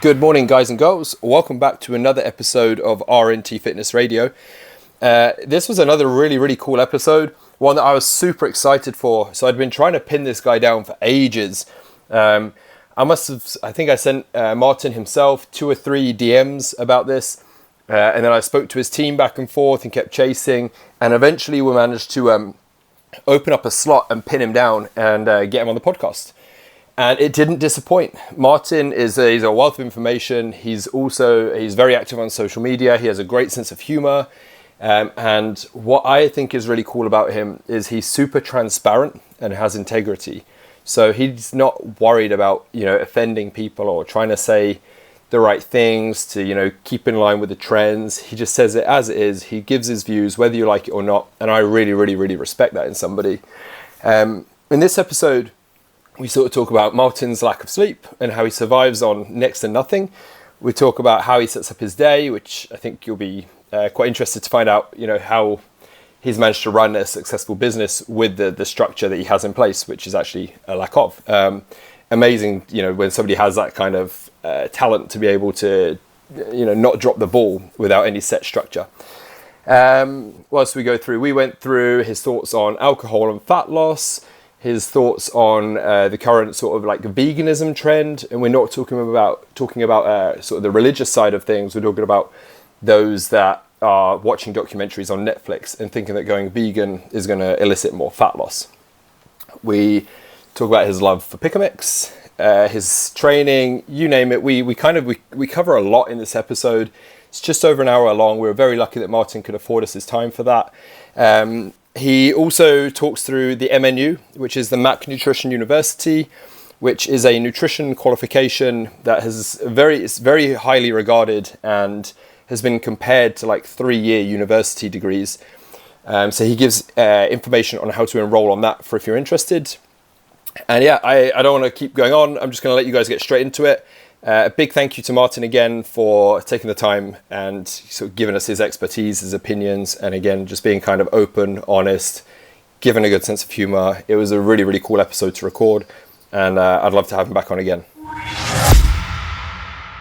Good morning, guys and girls. Welcome back to another episode of RNT Fitness Radio. This was another really cool episode, one that I was super excited for. So I'd been trying to pin this guy down for ages. I think I sent Martin himself 2 or 3 DMs about this. And then I spoke to his team back and forth and kept chasing. And eventually we managed to open up a slot and pin him down and get him on the podcast. And it didn't disappoint. Martin he's a wealth of information. He's very active on social media. He has a great sense of humor. And what I think is really cool about him is he's super transparent and has integrity. So he's not worried about, offending people or trying to say the right things to, keep in line with the trends. He just says it as it is. He gives his views, whether you like it or not. And I really respect that in somebody. In this episode, we sort of talk about Martin's lack of sleep and how he survives on next to nothing. We talk about how he sets up his day, which I think you'll be quite interested to find out, how he's managed to run a successful business with the structure that he has in place, which is actually a lack of. Amazing, when somebody has that kind of talent to be able to, not drop the ball without any set structure. What else we go through? We went through his thoughts on alcohol and fat loss, his thoughts on the current sort of like veganism trend, and we're not talking about sort of the religious side of things. We're talking about those that are watching documentaries on Netflix and thinking that going vegan is going to elicit more fat loss. We talk about his love for Picamix, his training, you name it. We cover a lot in this episode. It's just over an hour long. We were very lucky that Martin could afford us his time for that. He also talks through the MNU, which is the Mac Nutrition University, which is a nutrition qualification that is very highly regarded and has been compared to like 3-year university degrees. So he gives information on how to enroll on that for if you're interested. And yeah, I don't want to keep going on. I'm just going to let you guys get straight into it. A big thank you to Martin again for taking the time and sort of giving us his expertise, his opinions, and again, just being kind of open, honest, giving a good sense of humor. It was a really cool episode to record, and I'd love to have him back on again.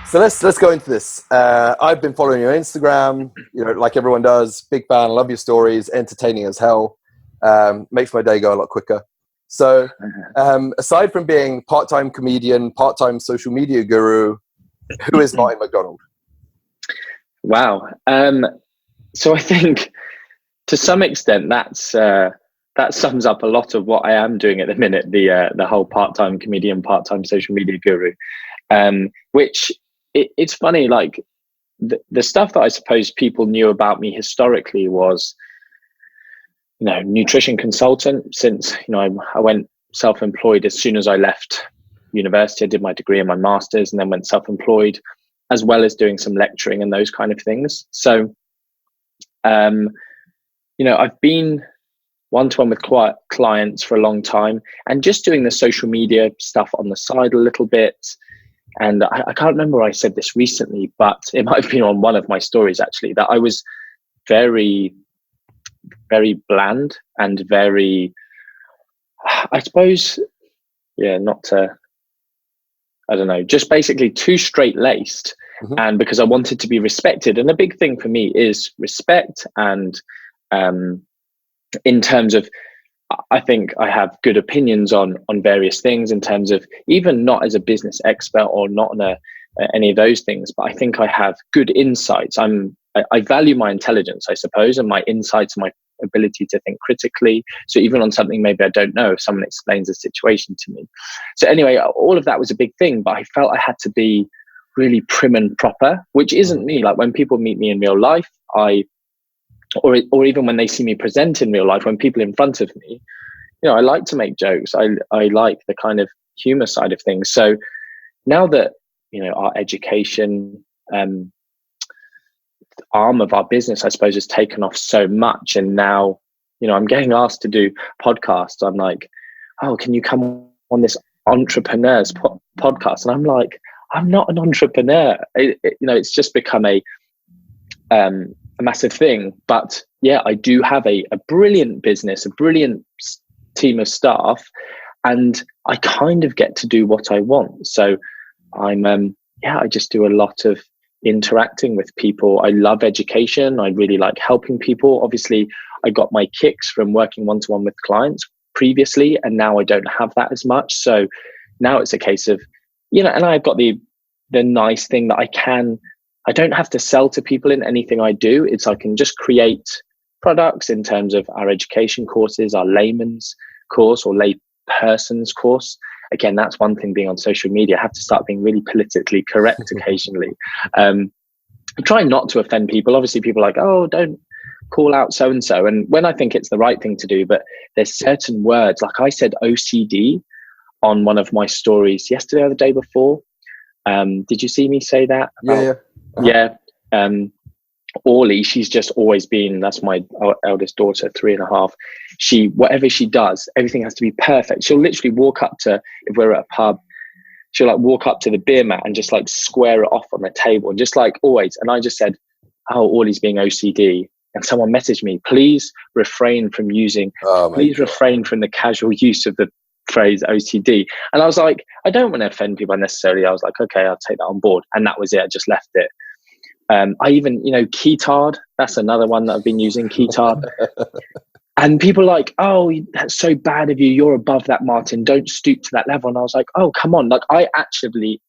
So let's go into this. I've been following you on Instagram, like everyone does. Big fan, love your stories, entertaining as hell. Makes my day go a lot quicker. So aside from being part-time comedian, part-time social media guru, who is Martin MacDonald? Wow. So I think to some extent that sums up a lot of what I am doing at the minute, the whole part-time comedian, part-time social media guru, which it's funny, like the stuff that I suppose people knew about me historically was, nutrition consultant. Since, I went self-employed as soon as I left university. I did my degree and my master's and then went self-employed, as well as doing some lecturing and those kind of things. So, I've been one-to-one with clients for a long time and just doing the social media stuff on the side a little bit. And I can't remember where I said this recently, but it might have been on one of my stories actually, that I was very bland and very, I suppose, just basically too straight-laced. Mm-hmm. And because I wanted to be respected. And a big thing for me is respect. And in terms of, I think I have good opinions on various things in terms of, even not as a business expert or not on any of those things, but I think I have good insights. I value my intelligence, I suppose, and my insights, my ability to think critically. So even on something maybe I don't know, if someone explains the situation to me. So anyway, all of that was a big thing, but I felt I had to be really prim and proper, which isn't me. Like when people meet me in real life, or even when they see me present in real life, when people in front of me, I like to make jokes. I like the kind of humor side of things. So now that, our education, arm of our business, I suppose, has taken off so much. And now, I'm getting asked to do podcasts. I'm like, oh, can you come on this entrepreneurs podcast? And I'm like, I'm not an entrepreneur. It's just become a massive thing. But yeah, I do have a brilliant business, a brilliant team of staff, and I kind of get to do what I want. So I'm yeah, I just do a lot of interacting with people. I love education. I really like helping people. Obviously, I got my kicks from working one-to-one with clients previously, and now I don't have that as much. So now it's a case of, and I've got the nice thing that I don't have to sell to people in anything I do. It's I can just create products in terms of our education courses, our layman's course or lay person's course. Again, that's one thing being on social media. I have to start being really politically correct occasionally. I try not to offend people. Obviously, people are like, oh, don't call out so-and-so. And when I think it's the right thing to do, but there's certain words, like I said OCD on one of my stories yesterday or the day before. Did you see me say that? Yeah. Yeah. Orly, she's just always been, that's my eldest daughter, 3.5. Whatever she does, everything has to be perfect. She'll literally walk up to, if we're at a pub, she'll like walk up to the beer mat and just like square it off on the table, and just like always. And I just said, oh, Orly's being OCD. And someone messaged me, please refrain from the casual use of the phrase OCD. And I was like, I don't want to offend people unnecessarily. I was like, okay, I'll take that on board. And that was it. I just left it. I even, keytard, that's another one that I've been using, keytard. And people are like, oh, that's so bad of you. You're above that, Martin. Don't stoop to that level. And I was like, oh, come on. Like, I actively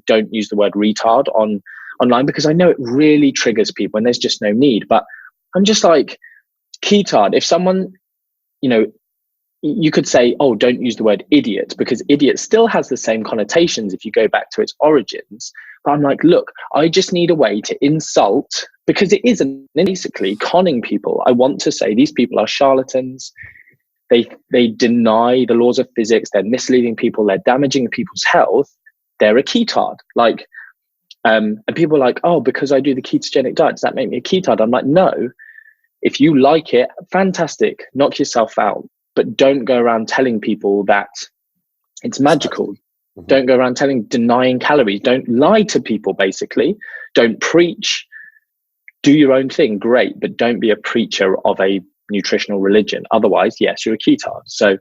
don't use the word retard online because I know it really triggers people and there's just no need. But I'm just like, keytard, if someone, you could say, oh, don't use the word idiot, because idiot still has the same connotations if you go back to its origins. But I'm like, look, I just need a way to insult, because it isn't basically conning people. I want to say these people are charlatans. They deny the laws of physics. They're misleading people. They're damaging people's health. They're a keytard. Like, and people are like, oh, because I do the ketogenic diet, does that make me a keytard? I'm like, no. If you like it, fantastic. Knock yourself out. But don't go around telling people that it's magical. Mm-hmm. Don't go around denying calories. Don't lie to people, basically. Don't preach. Do your own thing, great, but don't be a preacher of a nutritional religion. Otherwise, yes, you're a keytard. So,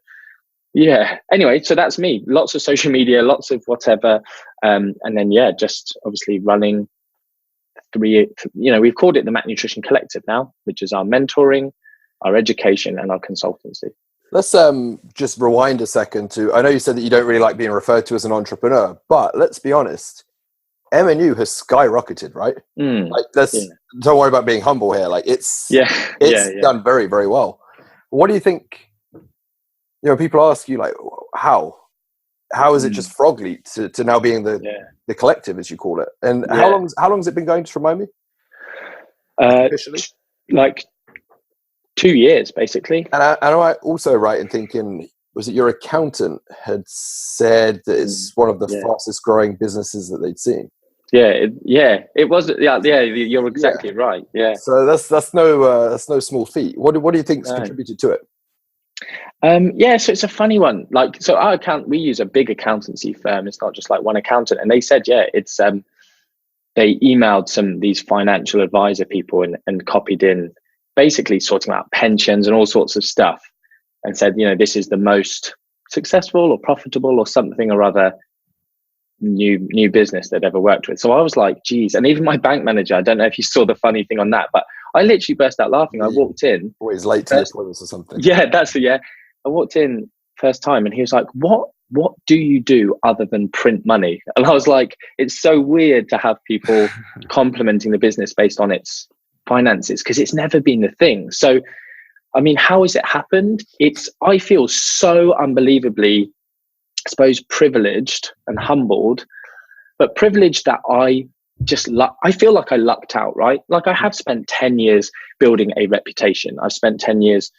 yeah. Anyway, so that's me. Lots of social media, lots of whatever. And then, just obviously running we've called it the Mac Nutrition Collective now, which is our mentoring, our education, and our consultancy. Let's just rewind a second to, I know you said that you don't really like being referred to as an entrepreneur, but let's be honest, M&U has skyrocketed, right? Don't worry about being humble here. Like it's done very, very well. What do you think? People ask you like, how is it just frog leap to now being the collective, as you call it? And how long has it been going, to remind me? Officially? Like 2 years, basically. And am I also right in thinking, was it your accountant had said that it's one of the fastest growing businesses that they'd seen? It was. You're exactly right. Yeah. So that's no small feat. What do you think's contributed to it? So it's a funny one. Like, so we use a big accountancy firm. It's not just like one accountant. And they said, it's they emailed these financial advisor people and copied in, basically sorting out pensions and all sorts of stuff, and said, this is the most successful or profitable or something or other new business they'd ever worked with. So I was like, geez. And even my bank manager, I don't know if you saw the funny thing on that, but I literally burst out laughing. I walked in. Always late to appointments or something. Yeah, I walked in first time and he was like, what do you do other than print money? And I was like, it's so weird to have people complimenting the business based on its finances, because it's never been the thing. So, I mean, how has it happened? I feel so unbelievably, I suppose, privileged and humbled, but privileged that I feel like I lucked out, right? Like I have spent 10 years building a reputation. I've spent 10 years,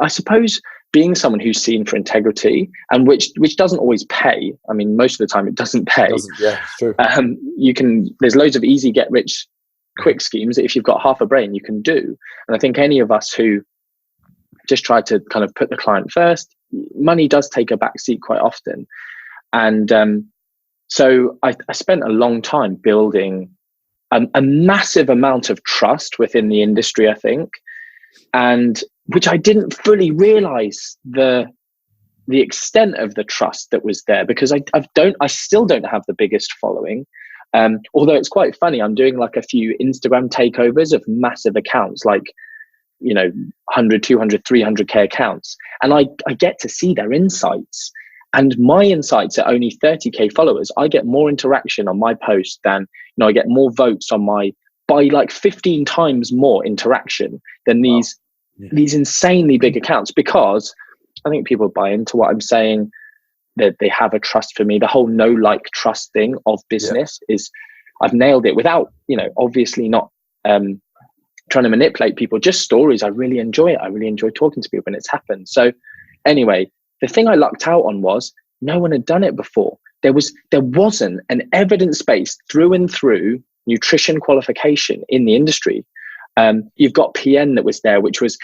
I suppose, being someone who's seen for integrity, and which doesn't always pay. I mean, most of the time it doesn't pay. Yeah, it's true. There's loads of easy get rich quick schemes that if you've got half a brain, you can do. And I think any of us who just try to kind of put the client first, money does take a backseat quite often. And so I spent a long time building a massive amount of trust within the industry, I think, and which I didn't fully realize the the extent of the trust that was there, because I still don't have the biggest following. Although it's quite funny, I'm doing like a few Instagram takeovers of massive accounts, like, 100, 200, 300K accounts. And I get to see their insights. And my insights are only 30K followers. I get more interaction on my post than, I get more votes on by like 15 times more interaction than these insanely big accounts, because I think people buy into what I'm saying, that they have a trust for me. The whole know, like, trust thing of business is, I've nailed it without, obviously not trying to manipulate people, just stories. I really enjoy it. I really enjoy talking to people when it's happened. So anyway, the thing I lucked out on was no one had done it before. There wasn't an evidence-based through and through nutrition qualification in the industry. You've got PN that was there, which was,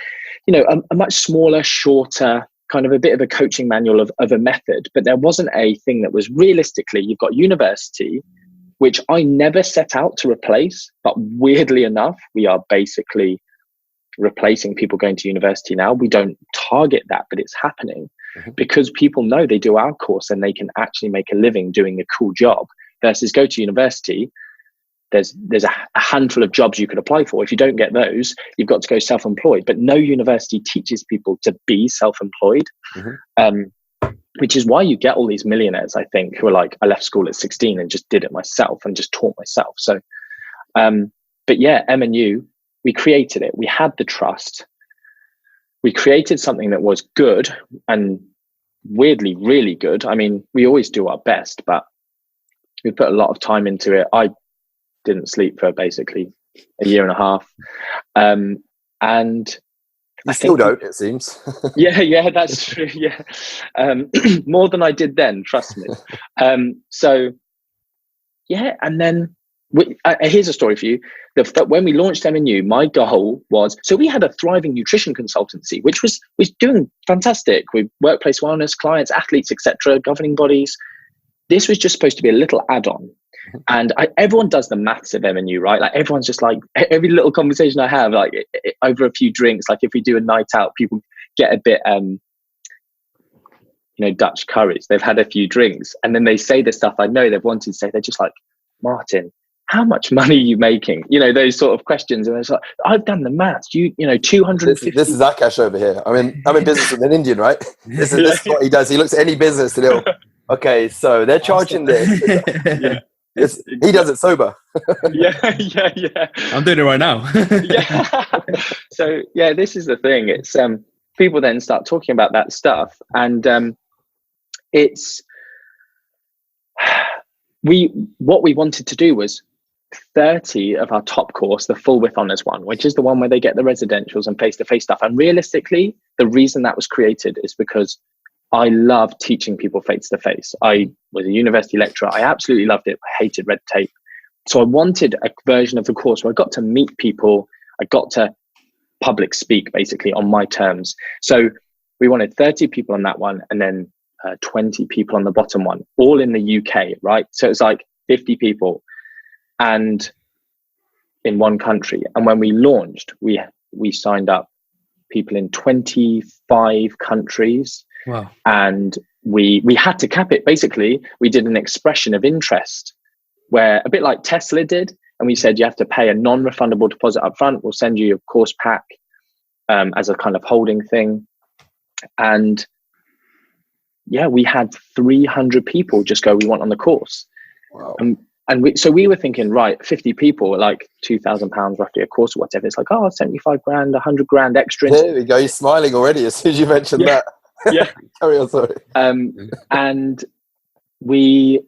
a much smaller, shorter, kind of a bit of a coaching manual of a method, but there wasn't a thing that was realistically, you've got university, which I never set out to replace, but weirdly enough, we are basically replacing people going to university now. We don't target that, but it's happening because people know they do our course and they can actually make a living doing a cool job, versus go to university. There's a handful of jobs you could apply for. If you don't get those, you've got to go self-employed. But no university teaches people to be self-employed, which is why you get all these millionaires, I think, who are like, I left school at 16 and just did it myself and just taught myself. So, but yeah, M&U, we created it. We had the trust. We created something that was good and weirdly, really good. I mean, we always do our best, but we put a lot of time into it. I didn't sleep for basically a year and a half. And you still don't, it seems. yeah, that's true. Yeah. More than I did then, trust me. So yeah. And then here's a story for you. When we launched M&U, my goal was, so we had a thriving nutrition consultancy, which was doing fantastic with workplace wellness, clients, athletes, etc., governing bodies. This was just supposed to be a little add-on. And everyone does the maths of M&U, right? Like everyone's just like, every little conversation I have, like over a few drinks, like if we do a night out, people get a bit, Dutch courage. They've had a few drinks and then they say the stuff I know they've wanted to say. They're just like, Martin, how much money are you making? Those sort of questions. And it's like, I've done the maths. 250. This is Akash over here. I'm in business with an Indian, right? This is what he does. He looks at any business and he'll, okay, so they're charging this. Yeah. He does it sober. yeah. I'm doing it right now. Yeah. So yeah, this is the thing. It's people then start talking about that stuff, and it's what we wanted to do was 30 of our top course, the full with honors one, which is the one where they get the residentials and face-to-face stuff. And realistically, the reason that was created is because I love teaching people face-to-face. I was a university lecturer. I absolutely loved it. I hated red tape. So I wanted a version of the course where I got to meet people. I got to public speak basically on my terms. So we wanted 30 people on that one and then 20 people on the bottom one, all in the UK, right? So it's like 50 people and in one country. And when we launched, we signed up people in 25 countries. Wow. And we had to cap it. Basically, we did an expression of interest where, a bit like Tesla did, and we said you have to pay a non-refundable deposit up front. We'll send you your course pack as a kind of holding thing. And yeah, we had 300 people just go, we want on the course. Wow. So we were thinking, right, 50 people, like £2,000 roughly a course or whatever. It's like, 75 grand, 100 grand extra. There we go. You're smiling already as soon as you mentioned that. Yeah. Carry on, sorry. And we,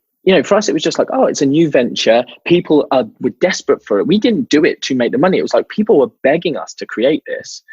for us, it was just like, it's a new venture. People were desperate for it. We didn't do it to make the money. It was like people were begging us to create this.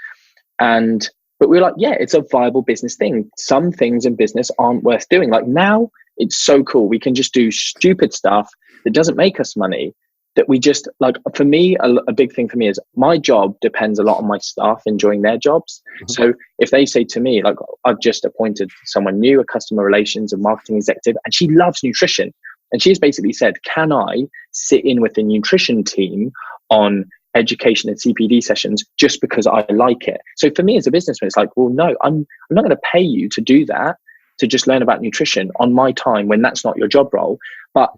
But we were like, yeah, it's a viable business thing. Some things in business aren't worth doing. Like now, it's so cool. We can just do stupid stuff that doesn't make us money. That we just, like, for me, a big thing for me is my job depends a lot on my staff enjoying their jobs. So if they say to me, like, I've just appointed someone new, a customer relations and marketing executive, and she loves nutrition. And she's basically said, can I sit in with the nutrition team on education and CPD sessions just because I like it? So for me as a businessman, it's like, well, no, I'm not going to pay you to do that. to just learn about nutrition on my time when that's not your job role. But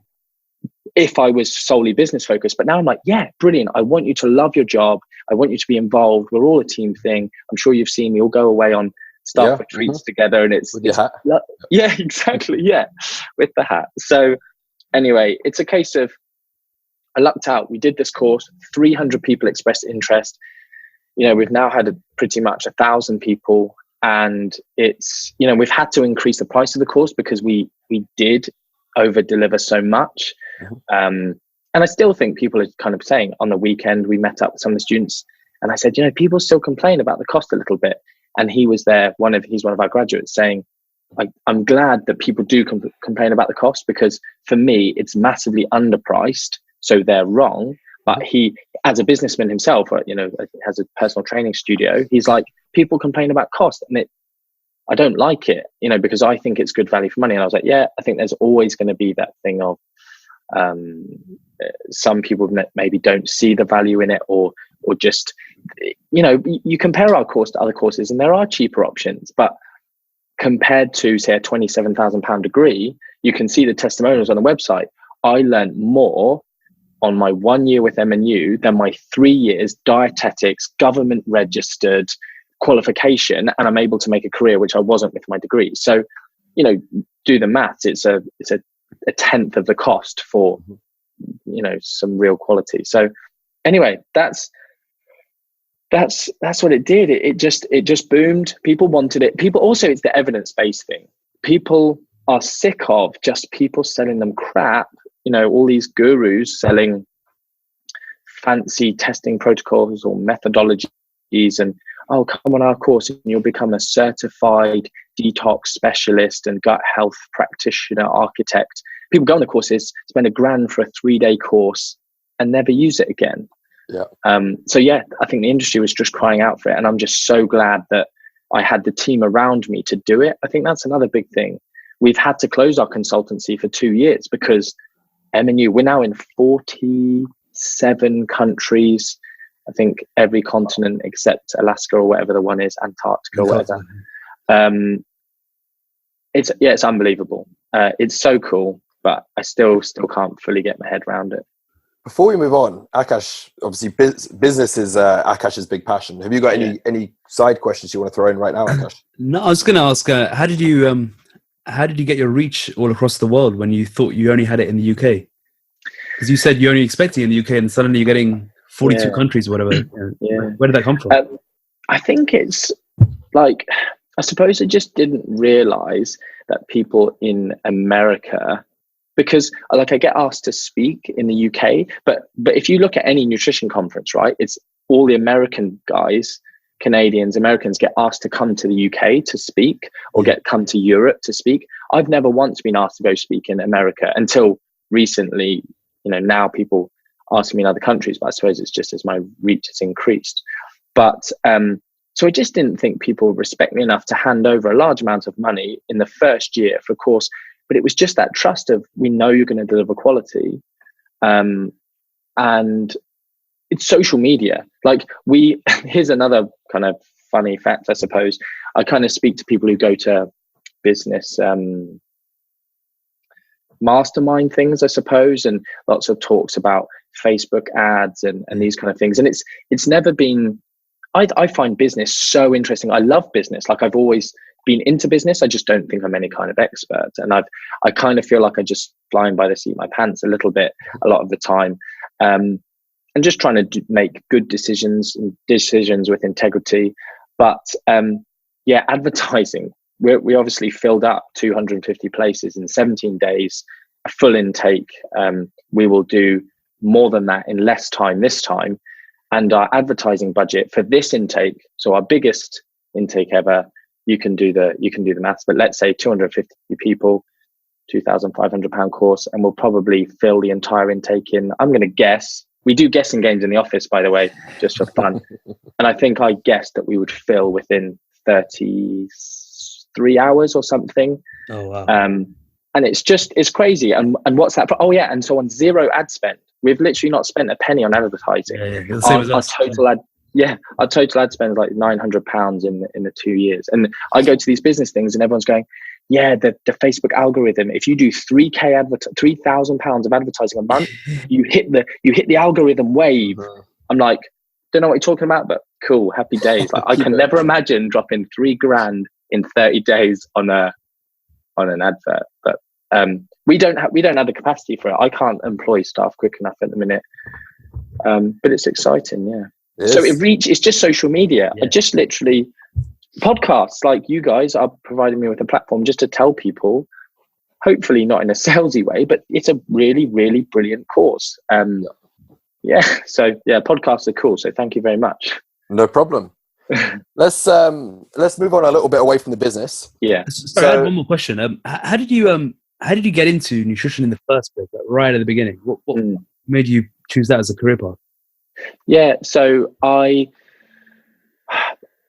if I was solely business focused, but now I'm like, yeah, brilliant. I want you to love your job. I want you to be involved. We're all a team thing. I'm sure you've seen me all go away on staff retreats together, and it's hat. Yeah, exactly. Yeah. With the hat. So anyway, it's a case of, I lucked out. We did this course, 300 people expressed interest. We've now had pretty much 1,000 people, and it's, we've had to increase the price of the course because we did over deliver so much. And I still think people are kind of saying, on the weekend, we met up with some of the students and I said, people still complain about the cost a little bit. And he was there, he's one of our graduates, saying, I'm glad that people do complain about the cost, because for me, it's massively underpriced. So they're wrong. But he, as a businessman himself, has a personal training studio. He's like, people complain about cost, and I don't like it, because I think it's good value for money. And I was like, yeah, I think there's always going to be that thing of some people maybe don't see the value in it, or just, you compare our course to other courses and there are cheaper options, but compared to, say, a £27,000 degree, you can see the testimonials on the website. I learned more on my 1 year with M&U than my 3 years dietetics, government registered qualification, and I'm able to make a career, which I wasn't with my degree. So, do the maths. It's a tenth of the cost for, some real quality. So anyway, that's what it did. It just boomed. People wanted it. People also, it's the evidence-based thing. People are sick of just people selling them crap. All these gurus selling fancy testing protocols or methodologies, and come on our course and you'll become a certified detox specialist and gut health practitioner, architect. People go on the courses, spend $1,000 for a 3-day course and never use it again. Yeah. So yeah, I think the industry was just crying out for it. And I'm just so glad that I had the team around me to do it. I think that's another big thing. We've had to close our consultancy for 2 years because M&U, we're now in 47 countries. I think every continent except Alaska or whatever the one is, Antarctica or whatever. It's unbelievable. It's so cool, but I still can't fully get my head around it. Before we move on, Akash, obviously business is Akash's big passion. Have you got any side questions you want to throw in right now, Akash? No, I was going to ask, how did you get your reach all across the world when you thought you only had it in the UK? Because you said you're only expecting in the UK, and suddenly you're getting 42 countries or whatever. Where did that come from? I think it's like, I suppose I just didn't realize that people in America, because I get asked to speak in the UK, but if you look at any nutrition conference, right, it's all the American guys, Canadians, Americans get asked to come to the UK to speak, or come to Europe to speak. I've never once been asked to go speak in America until recently. Now people ask me in other countries, but I suppose it's just as my reach has increased. But so I just didn't think people respect me enough to hand over a large amount of money in the first year for a course. But it was just that trust of, we know you're going to deliver quality. And it's social media. Here's another kind of funny fact, I suppose. I kind of speak to people who go to business mastermind things, I suppose, and lots of talks about Facebook ads and these kind of things. And it's never been, I find business so interesting. I love business. I've always been into business. I just don't think I'm any kind of expert. And I kind of feel like I just flying by the seat of my pants a little bit a lot of the time. And just trying to make good decisions with integrity. But advertising. We obviously filled up 250 places in 17 days, a full intake. We will do more than that in less time this time. And our advertising budget for this intake, so our biggest intake ever, you can do the maths, but let's say 250 people, £2,500 course, and we'll probably fill the entire intake in, I'm going to guess, we do guessing games in the office, by the way, just for fun. And I think I guessed that we would fill within 33 hours or something. Oh, wow. And it's crazy. And what's that? And so on zero ad spend, we've literally not spent a penny on advertising. Our total ad spend is like £900 in the 2 years. And I go to these business things and everyone's going, the Facebook algorithm. If you do 3,000 pounds of advertising a month, you hit the algorithm wave. I'm like, don't know what you're talking about, but cool, happy days. Like, I can never imagine dropping $3,000 in 30 days on an advert. But we don't have the capacity for it. I can't employ staff quick enough at the minute. But it's exciting, yeah. So it's just social media. I just literally podcasts like you guys are providing me with a platform just to tell people, hopefully not in a salesy way, but it's a really, really brilliant course. Podcasts are cool. So thank you very much. No problem. Let's move on a little bit away from the business. Yeah. Sorry, I had one more question. How did you get into nutrition in the first place, like right at the beginning? What made you choose that as a career path? Yeah, so I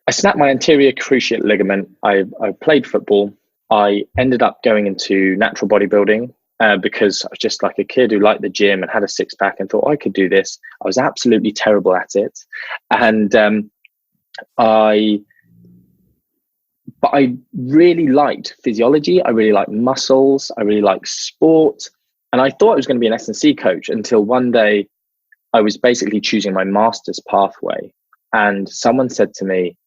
snapped my anterior cruciate ligament. I played football. I ended up going into natural bodybuilding because I was just like a kid who liked the gym and had a six-pack and thought I could do this. I was absolutely terrible at it. And I really liked physiology. I really liked muscles. I really liked sport. And I thought I was going to be an S&C coach until one day I was basically choosing my master's pathway. And someone said to me,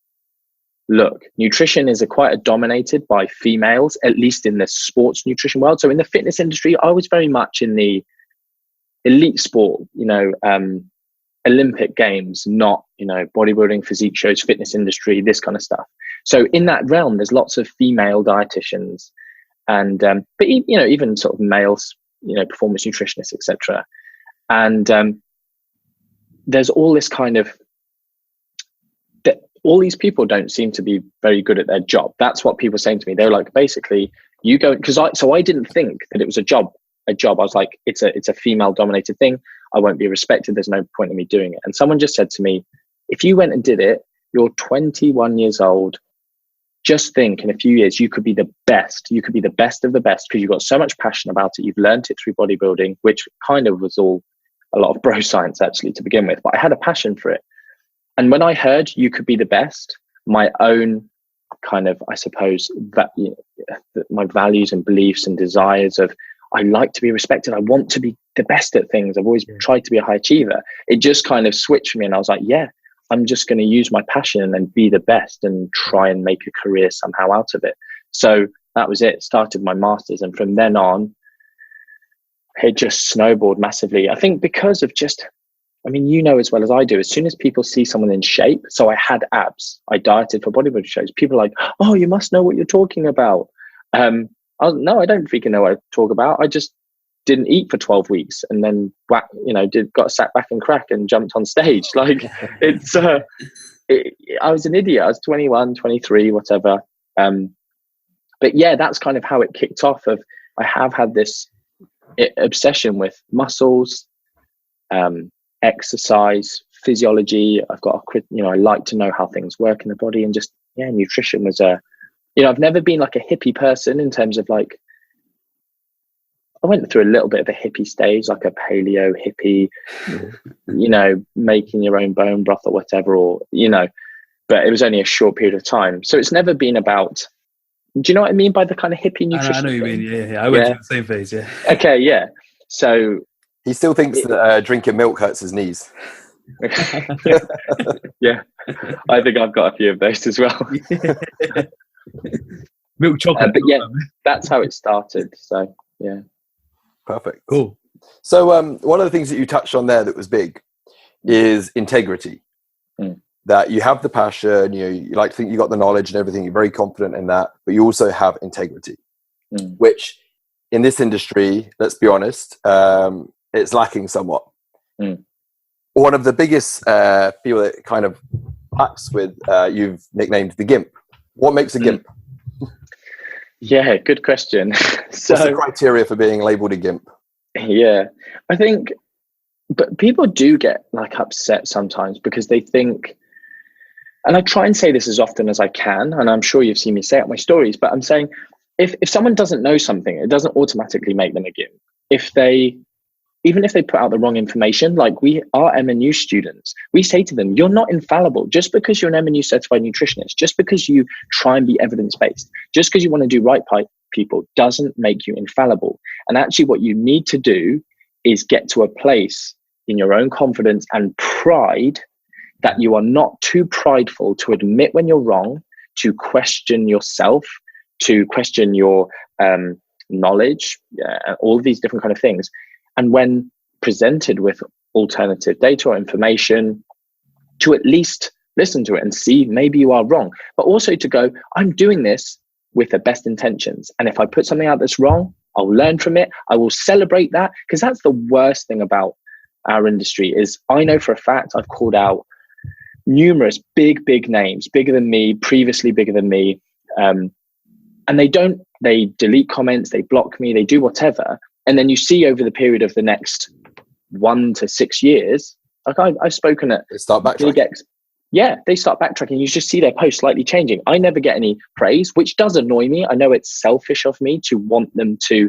look, nutrition is quite dominated by females, at least in the sports nutrition world. So in the fitness industry, I was very much in the elite sport, Olympic games, not, bodybuilding, physique shows, fitness industry, this kind of stuff. So in that realm, there's lots of female dietitians and, but even sort of males, performance nutritionists, etc. And there's all this kind of, all these people don't seem to be very good at their job. That's what people were saying to me. They were like, basically, you go, so I didn't think that it was a job. I was like, it's a female dominated thing. I won't be respected. There's no point in me doing it. And someone just said to me, if you went and did it, you're 21 years old. Just think in a few years, you could be the best. You could be the best of the best because you've got so much passion about it. You've learned it through bodybuilding, which kind of was all a lot of bro science actually to begin with, but I had a passion for it. And when I heard you could be the best, my own kind of, I suppose, my values and beliefs and desires of, I like to be respected. I want to be the best at things. I've always tried to be a high achiever. It just kind of switched me. And I was like, yeah, I'm just going to use my passion and be the best and try and make a career somehow out of it. So that was it. Started my master's. And from then on, it just snowballed massively. I think because of just, as well as I do, as soon as people see someone in shape, so I had abs, I dieted for bodybuilding shows. People are like, oh, you must know what you're talking about. No, I don't freaking know what I talk about. I just didn't eat for 12 weeks and then got sat back and crack and jumped on stage. Like I was an idiot. I was 21, 23, whatever. But yeah, that's kind of how it kicked off. I have had this obsession with muscles, exercise, physiology. I've got I like to know how things work in the body, and just nutrition was I've never been like a hippie person in terms of like, I went through a little bit of a hippie stage, like a paleo hippie, making your own bone broth or whatever, but it was only a short period of time. So it's never been about, do you know what I mean by the kind of hippie nutrition? I know what you mean. Yeah. I went through the same phase. Yeah. Okay. Yeah. So he still thinks that drinking milk hurts his knees. Yeah. I think I've got a few of those as well. Milk chocolate. But yeah, that's how it started. So yeah. Perfect. Cool. So one of the things that you touched on there that was big is integrity. That you have the passion, you like to think you got the knowledge and everything, you're very confident in that, but you also have integrity, which in this industry, let's be honest, it's lacking somewhat. One of the biggest people that kind of acts with, you've nicknamed the GIMP. What makes a GIMP? Yeah, good question. So, what's the criteria for being labeled a GIMP? Yeah, I think, but people do get like upset sometimes because they think, and I try and say this as often as I can, and I'm sure you've seen me say it in my stories, but I'm saying if someone doesn't know something, it doesn't automatically make them a GIMP. Even if they put out the wrong information, like we are M&U students, we say to them, you're not infallible. Just because you're an M&U certified nutritionist, just because you try and be evidence-based, just because you want to do right by people doesn't make you infallible. And actually what you need to do is get to a place in your own confidence and pride that you are not too prideful to admit when you're wrong, to question yourself, to question your knowledge, all of these different kind of things. And when presented with alternative data or information, to at least listen to it and see maybe you are wrong, but also to go, I'm doing this with the best intentions. And if I put something out that's wrong, I'll learn from it. I will celebrate that, because that's the worst thing about our industry is I know for a fact I've called out numerous big names, bigger than me, previously bigger than me. And they delete comments, they block me, they do whatever. And then you see over the period of the next 1 to 6 years, like I've spoken at They start backtracking. They start backtracking. You just see their posts slightly changing. I never get any praise, which does annoy me. I know it's selfish of me to want them to,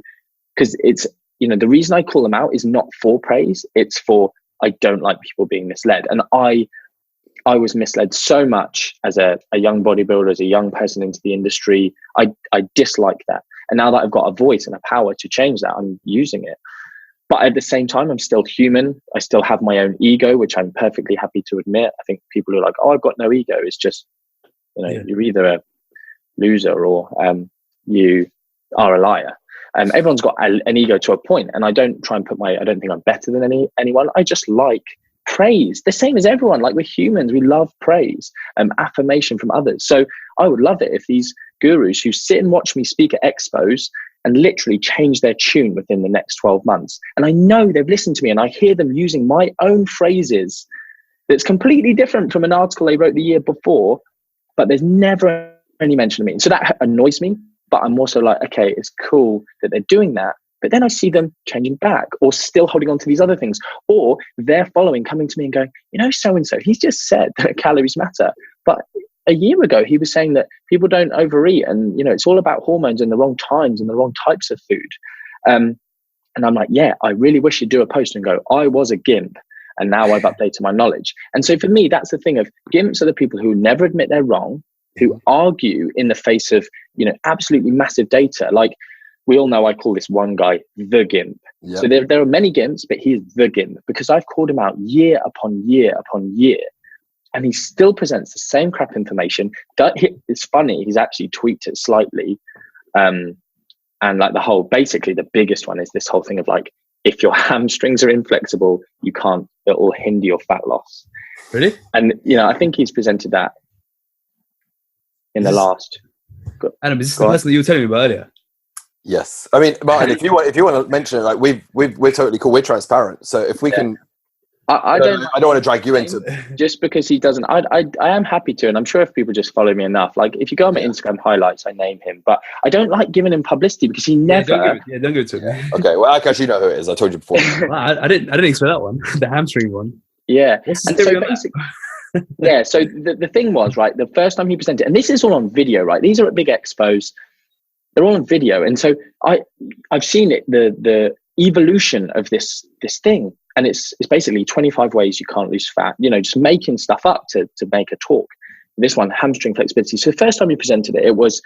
because it's, the reason I call them out is not for praise. It's for, I don't like people being misled. And I was misled so much as a young bodybuilder, as a young person into the industry. I dislike that. And now that I've got a voice and a power to change that, I'm using it. But at the same time, I'm still human. I still have my own ego, which I'm perfectly happy to admit. I think people who are like, oh, I've got no ego. It's just, you're either a loser or you are a liar. Everyone's got an ego to a point. And I don't try and I don't think I'm better than anyone. I just like praise, the same as everyone. Like, we're humans, we love praise, affirmation from others. So I would love it if these gurus who sit and watch me speak at expos and literally change their tune within the next 12 months. And I know they've listened to me and I hear them using my own phrases that's completely different from an article they wrote the year before, but there's never any mention of me. And so that annoys me, but I'm also like, okay, it's cool that they're doing that. But then I see them changing back or still holding on to these other things, or their following coming to me and going, so-and-so, he's just said that calories matter. But a year ago, he was saying that people don't overeat and, it's all about hormones and the wrong times and the wrong types of food. And I'm like, yeah, I really wish you'd do a post and go, I was a GIMP and now I've updated my knowledge. And so for me, that's the thing of GIMPs are the people who never admit they're wrong, who argue in the face of, absolutely massive data. Like, we all know I call this one guy the GIMP. Yep. So there are many GIMPs, but he's the GIMP because I've called him out year upon year upon year. And he still presents the same crap information. It's funny, he's actually tweaked it slightly. And like basically the biggest one is this whole thing of like, if your hamstrings are inflexible, it will hinder your fat loss. Really? And, I think he's presented that in the last. Adam, is this the person that you were telling me about earlier? Yes. I mean, Martin, if you want to mention it, like we're totally cool. We're transparent. So if we can, I don't want to drag you into just because he doesn't. I am happy to, and I'm sure if people just follow me enough, like if you go on my Instagram highlights, I name him, but I don't like giving him publicity because he never. Don't give it to him. Okay, well, Akash, you know who it is. I told you before. I didn't expect that one. The hamstring one. Yeah, and so basically, yeah. So the thing was, right, the first time he presented, and this is all on video, right? These are at big expos. They're all on video, and so I've seen it, the evolution of this thing. And it's basically 25 ways you can't lose fat, just making stuff up to make a talk. This one, hamstring flexibility. So the first time you presented it, it was,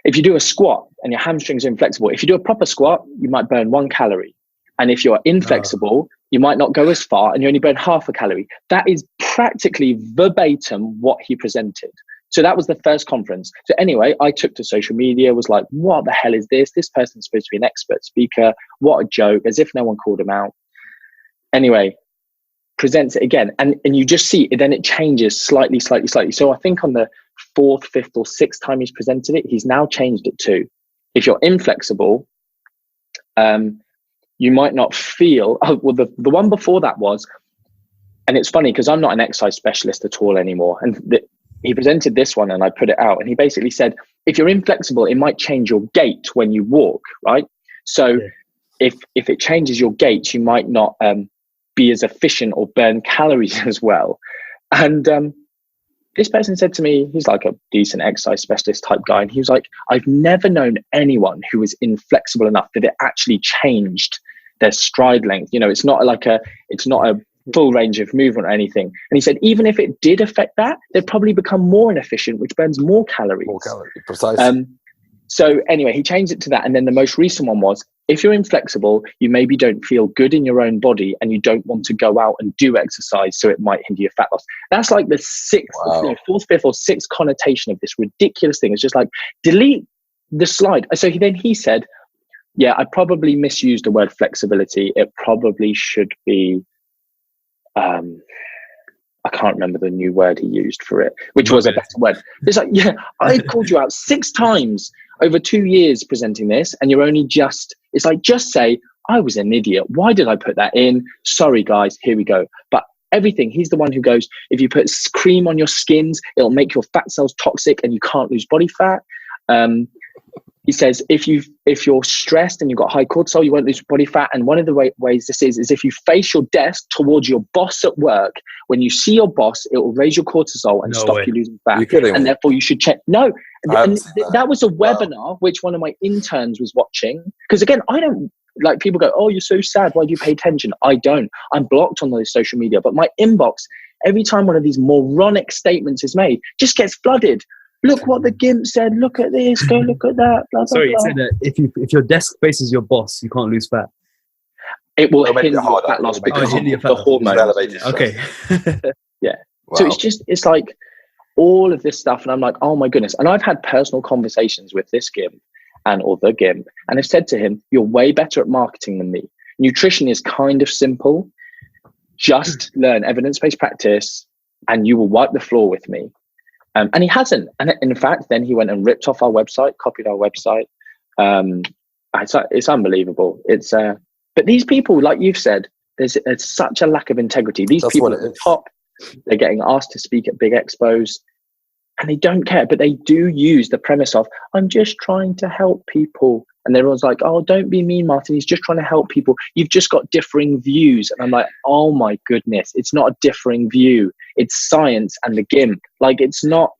if you do a squat and your hamstrings are inflexible, if you do a proper squat, you might burn 1 calorie. And if you're inflexible, you might not go as far and you only burn half a calorie. That is practically verbatim what he presented. So that was the first conference. So anyway, I took to social media, was like, what the hell is this? This person's supposed to be an expert speaker. What a joke, as if no one called him out. Anyway, presents it again. And you just see it, then it changes slightly. So I think on the 4th, 5th or 6th time he's presented it, he's now changed it to, if you're inflexible, you might not feel, the one before that was, and it's funny because I'm not an exercise specialist at all anymore. And he presented this one and I put it out and he basically said, if you're inflexible, it might change your gait when you walk, right? So if it changes your gait, you might not be as efficient or burn calories as well. And this person said to me, he's like a decent exercise specialist type guy. And he was like, I've never known anyone who was inflexible enough that it actually changed their stride length. It's not a full range of movement or anything. And he said, even if it did affect that, they'd probably become more inefficient, which burns more calories. More calories, precisely. So anyway, he changed it to that. And then the most recent one was, if you're inflexible, you maybe don't feel good in your own body and you don't want to go out and do exercise, so it might hinder your fat loss. That's like the fourth, fifth, or sixth connotation of this ridiculous thing. It's just like, delete the slide. So he said, yeah, I probably misused the word flexibility. It probably should be, I can't remember the new word he used for it, which was a better word. It's like, yeah, I called you out 6 times over 2 years presenting this, and you're only just, it's like, just say, I was an idiot. Why did I put that in? Sorry, guys, here we go. But everything, he's the one who goes, if you put cream on your skins, it'll make your fat cells toxic and you can't lose body fat. He says, if you're stressed and you've got high cortisol, you won't lose body fat. And one of the ways this is if you face your desk towards your boss at work, when you see your boss, it will raise your cortisol and stop you losing fat. And therefore you should check. No, and that was a webinar, which one of my interns was watching. Because again, I don't, like, people go, oh, you're so sad. Why do you pay attention? I don't. I'm blocked on those social media. But my inbox, every time one of these moronic statements is made, just gets flooded. Look what the GIMP said. Look at this. Go look at that. Blah, blah, Sorry, blah. you said that if your desk faces your boss, you can't lose fat. It will hinder your fat loss because of the hormones. Okay. Yeah. Wow. So it's like all of this stuff, and I'm like, oh my goodness. And I've had personal conversations with this GIMP or the GIMP, and I've said to him, you're way better at marketing than me. Nutrition is kind of simple. Just learn evidence-based practice, and you will wipe the floor with me. And he hasn't. And in fact, then he went and ripped off our website, copied our website. It's unbelievable. But these people, like you've said, there's such a lack of integrity. These people at the top, they're getting asked to speak at big expos, and they don't care. But they do use the premise of, I'm just trying to help people. And everyone's like, oh, don't be mean, Martin. He's just trying to help people. You've just got differing views. And I'm like, oh my goodness, it's not a differing view. It's science and the GIMP. Like, it's not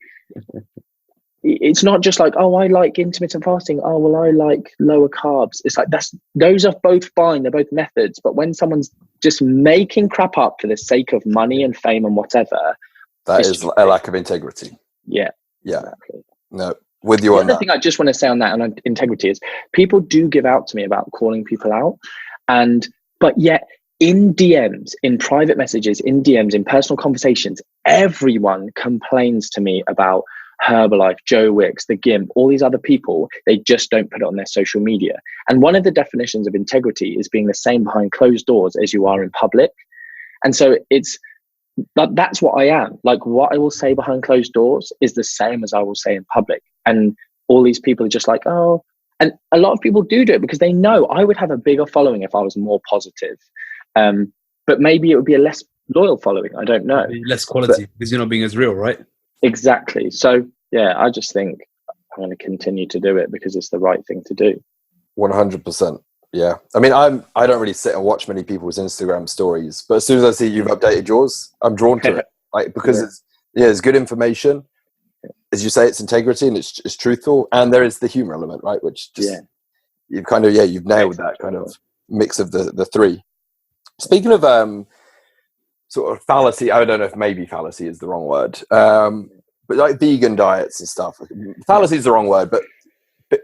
just like, oh, I like intermittent fasting. Oh, well, I like lower carbs. It's like, those are both fine. They're both methods. But when someone's just making crap up for the sake of money and fame and whatever, that is a lack of integrity. Yeah. Exactly. No. With you on that. The other thing I just want to say on that, and on integrity, is people do give out to me about calling people out, but yet in DMs, in private messages, in DMs, in personal conversations, everyone complains to me about Herbalife, Joe Wicks, the GIMP, all these other people. They just don't put it on their social media. And one of the definitions of integrity is being the same behind closed doors as you are in public. And so that's what I am. Like, what I will say behind closed doors is the same as I will say in public. And all these people are just like, oh, and a lot of people do it because they know I would have a bigger following if I was more positive. But maybe it would be a less loyal following. I don't know. Less quality because you're not being as real, right? Exactly. So yeah, I just think I'm going to continue to do it because it's the right thing to do. 100%. Yeah. I mean, I don't really sit and watch many people's Instagram stories, but as soon as I see you've updated yours, I'm drawn to it. Like, because it's good information. As you say, it's integrity and it's truthful, and there is the humor element, right? Which just you've kind of you've nailed that kind of mix of the three. Speaking of sort of fallacy, I don't know if maybe fallacy is the wrong word, but like vegan diets and stuff. Fallacy is the wrong word, but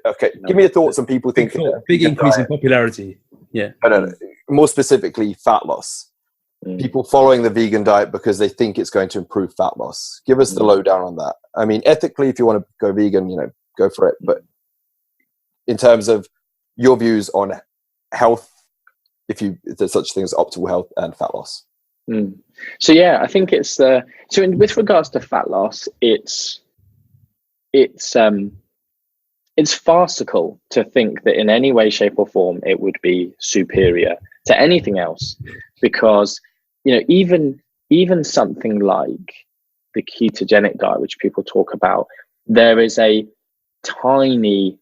okay, give me your thoughts on people thinking big increase in popularity. Yeah, I don't know. More specifically, fat loss. People following the vegan diet because they think it's going to improve fat loss. Give us the lowdown on that. I mean, ethically, if you want to go vegan, go for it. But in terms of your views on health, if there's such things as optimal health and fat loss. So yeah, I think it's with regards to fat loss, it's farcical to think that in any way, shape, or form it would be superior to anything else, because even something like the ketogenic diet, which people talk about, there is a tiny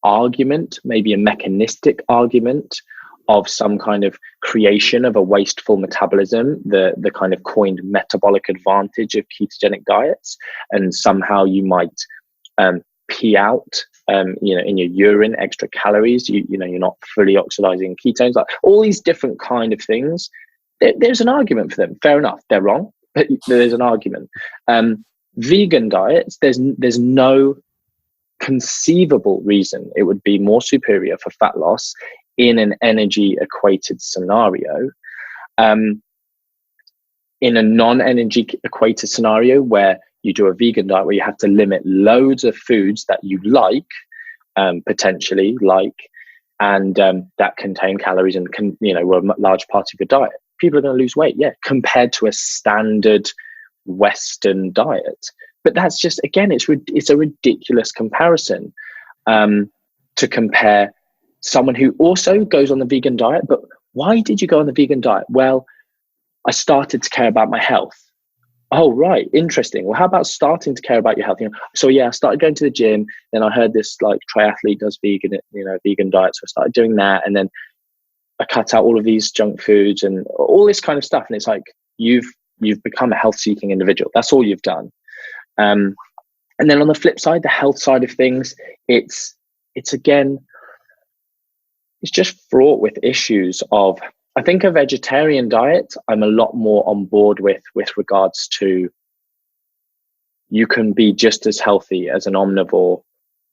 argument, maybe a mechanistic argument of some kind of creation of a wasteful metabolism, the kind of coined metabolic advantage of ketogenic diets, and somehow you might pee out in your urine extra calories. You're not fully oxidizing ketones, like all these different kind of things. There's an argument for them. Fair enough, they're wrong, but there's an argument. Vegan diets, there's no conceivable reason it would be more superior for fat loss in an energy equated scenario. In a non-energy equated scenario where you do a vegan diet where you have to limit loads of foods that you like, potentially like, and that contain calories and were a large part of your diet, people are going to lose weight, compared to a standard Western diet. But that's just, again, it's a ridiculous comparison to compare someone who also goes on the vegan diet. But why did you go on the vegan diet? Well, I started to care about my health. Oh, right. Interesting. Well, how about starting to care about your health? So I started going to the gym. Then I heard this like triathlete does vegan diet. So I started doing that. And then I cut out all of these junk foods and all this kind of stuff. And it's like, you've become a health seeking individual. That's all you've done. And then on the flip side, the health side of things, it's just fraught with issues of, I think a vegetarian diet, I'm a lot more on board with regards to, you can be just as healthy as an omnivore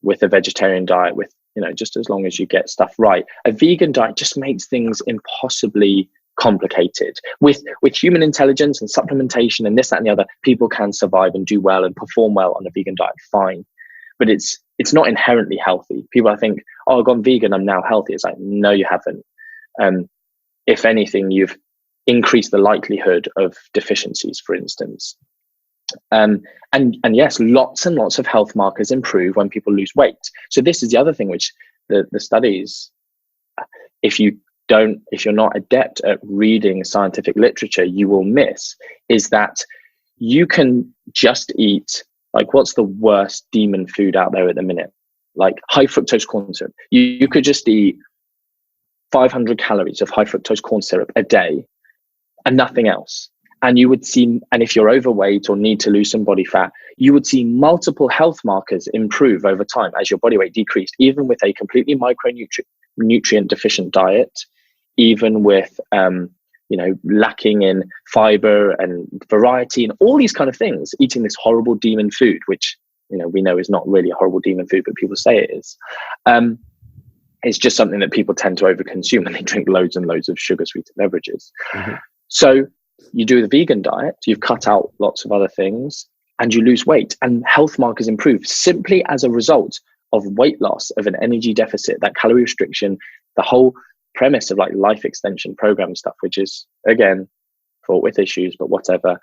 with a vegetarian diet, with, just as long as you get stuff right. A vegan diet just makes things impossibly complicated. With human intelligence and supplementation and this, that, and the other, people can survive and do well and perform well on a vegan diet, fine. But it's not inherently healthy. People, I think, oh, I've gone vegan, I'm now healthy. It's like, no, you haven't. If anything, you've increased the likelihood of deficiencies, for instance. And yes, lots and lots of health markers improve when people lose weight. So this is the other thing which the studies, if you're not adept at reading scientific literature, you will miss, is that you can just eat, like, what's the worst demon food out there at the minute? Like high fructose corn syrup. You could just eat 500 calories of high fructose corn syrup a day and nothing else. And you would see, and if you're overweight or need to lose some body fat, you would see multiple health markers improve over time as your body weight decreased, even with a completely micronutrient deficient diet, even with, lacking in fiber and variety and all these kind of things, eating this horrible demon food, which, we know is not really a horrible demon food, but people say it is. It's just something that people tend to overconsume, and they drink loads and loads of sugar-sweetened beverages. Mm-hmm. So you do the vegan diet, you've cut out lots of other things, and you lose weight, and health markers improve simply as a result of weight loss, of an energy deficit, that calorie restriction, the whole premise of like life extension program stuff, which is, again, fraught with issues, but whatever.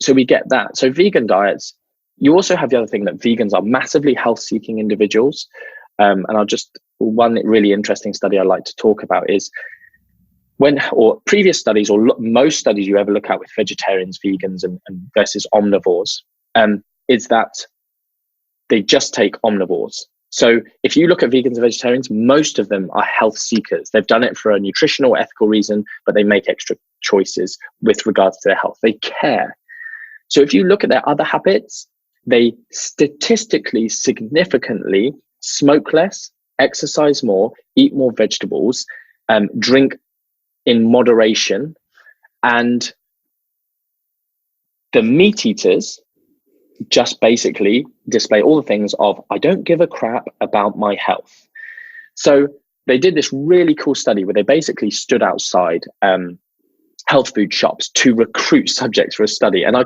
So we get that. So vegan diets, you also have the other thing that vegans are massively health-seeking individuals. And one really interesting study I like to talk about is previous studies, or most studies you ever look at with vegetarians, vegans, and versus omnivores, is that they just take omnivores. So if you look at vegans and vegetarians, most of them are health seekers. They've done it for a nutritional, ethical reason, but they make extra choices with regards to their health. They care. So if you look at their other habits, they statistically significantly smoke less, exercise more, eat more vegetables, drink in moderation. And the meat eaters just basically display all the things of, I don't give a crap about my health. So they did this really cool study where they basically stood outside health food shops to recruit subjects for a study. And I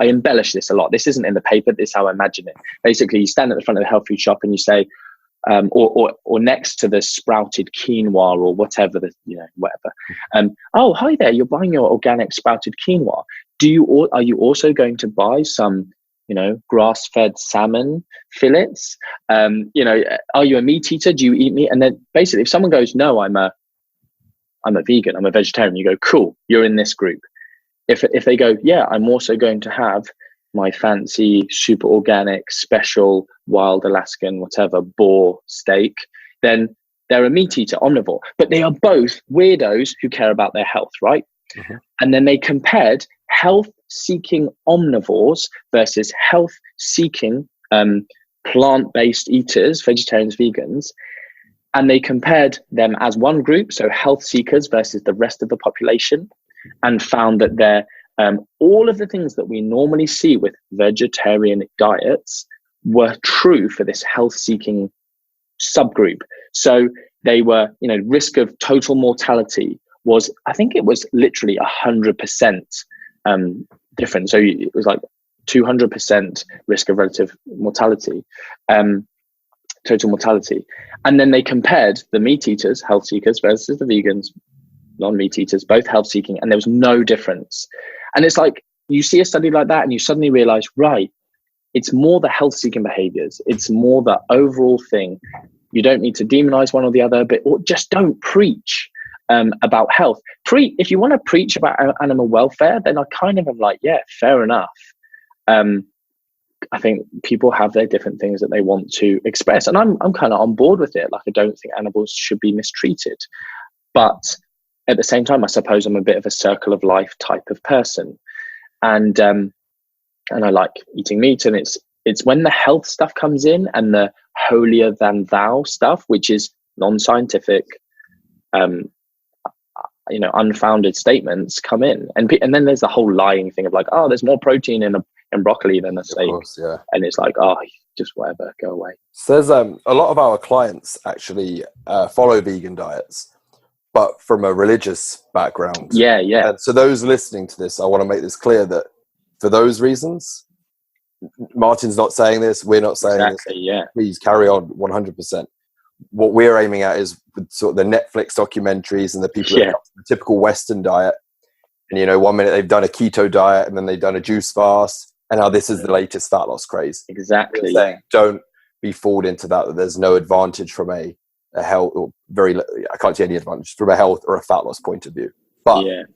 embellish this a lot. This isn't in the paper, this is how I imagine it. Basically, you stand at the front of the health food shop and you say, or next to the sprouted quinoa or whatever, oh, hi there, you're buying your organic sprouted quinoa. Are you also going to buy some, grass-fed salmon fillets? Are you a meat eater? Do you eat meat? And then basically, if someone goes, no, I'm a vegan, I'm a vegetarian, you go, cool, you're in this group. If they go, yeah, I'm also going to have my fancy, super organic, special, wild Alaskan, whatever, boar steak, then they're a meat eater, omnivore. But they are both weirdos who care about their health, right? Mm-hmm. And then they compared health-seeking omnivores versus health-seeking plant-based eaters, vegetarians, vegans, and they compared them as one group, so health seekers versus the rest of the population, and found that they're all of the things that we normally see with vegetarian diets were true for this health-seeking subgroup. So they were, risk of total mortality was, I think it was literally 100% different. So it was like 200% risk of relative mortality, total mortality. And then they compared the meat eaters, health seekers, versus the vegans, non-meat eaters, both health seeking, and there was no difference. And it's like, you see a study like that and you suddenly realize, right, it's more the health seeking behaviors. It's more the overall thing. You don't need to demonize one or the other, but just don't preach about health. If you want to preach about animal welfare, then I kind of am like, yeah, fair enough. I think people have their different things that they want to express, and I'm kind of on board with it. Like, I don't think animals should be mistreated, but at the same time, I suppose I'm a bit of a circle of life type of person, and I like eating meat, and it's when the health stuff comes in and the holier than thou stuff, which is non-scientific, unfounded statements come in, and then there's the whole lying thing of like, oh, there's more protein in broccoli than a steak. Of course, yeah. And it's like, oh, just whatever, go away. So there's a lot of our clients actually follow vegan diets, but from a religious background. Yeah. And so those listening to this, I want to make this clear that for those reasons, Martin's not saying this, we're not saying exactly, this. Yeah. Please carry on 100%. What we're aiming at is with sort of the Netflix documentaries and the people that come from the typical Western diet. And, 1 minute they've done a keto diet and then they've done a juice fast. And now this is the latest fat loss craze. Exactly. Saying, don't be fooled into that there's no advantage from a health, or I can't see any advantage from a health or a fat loss point of view. But if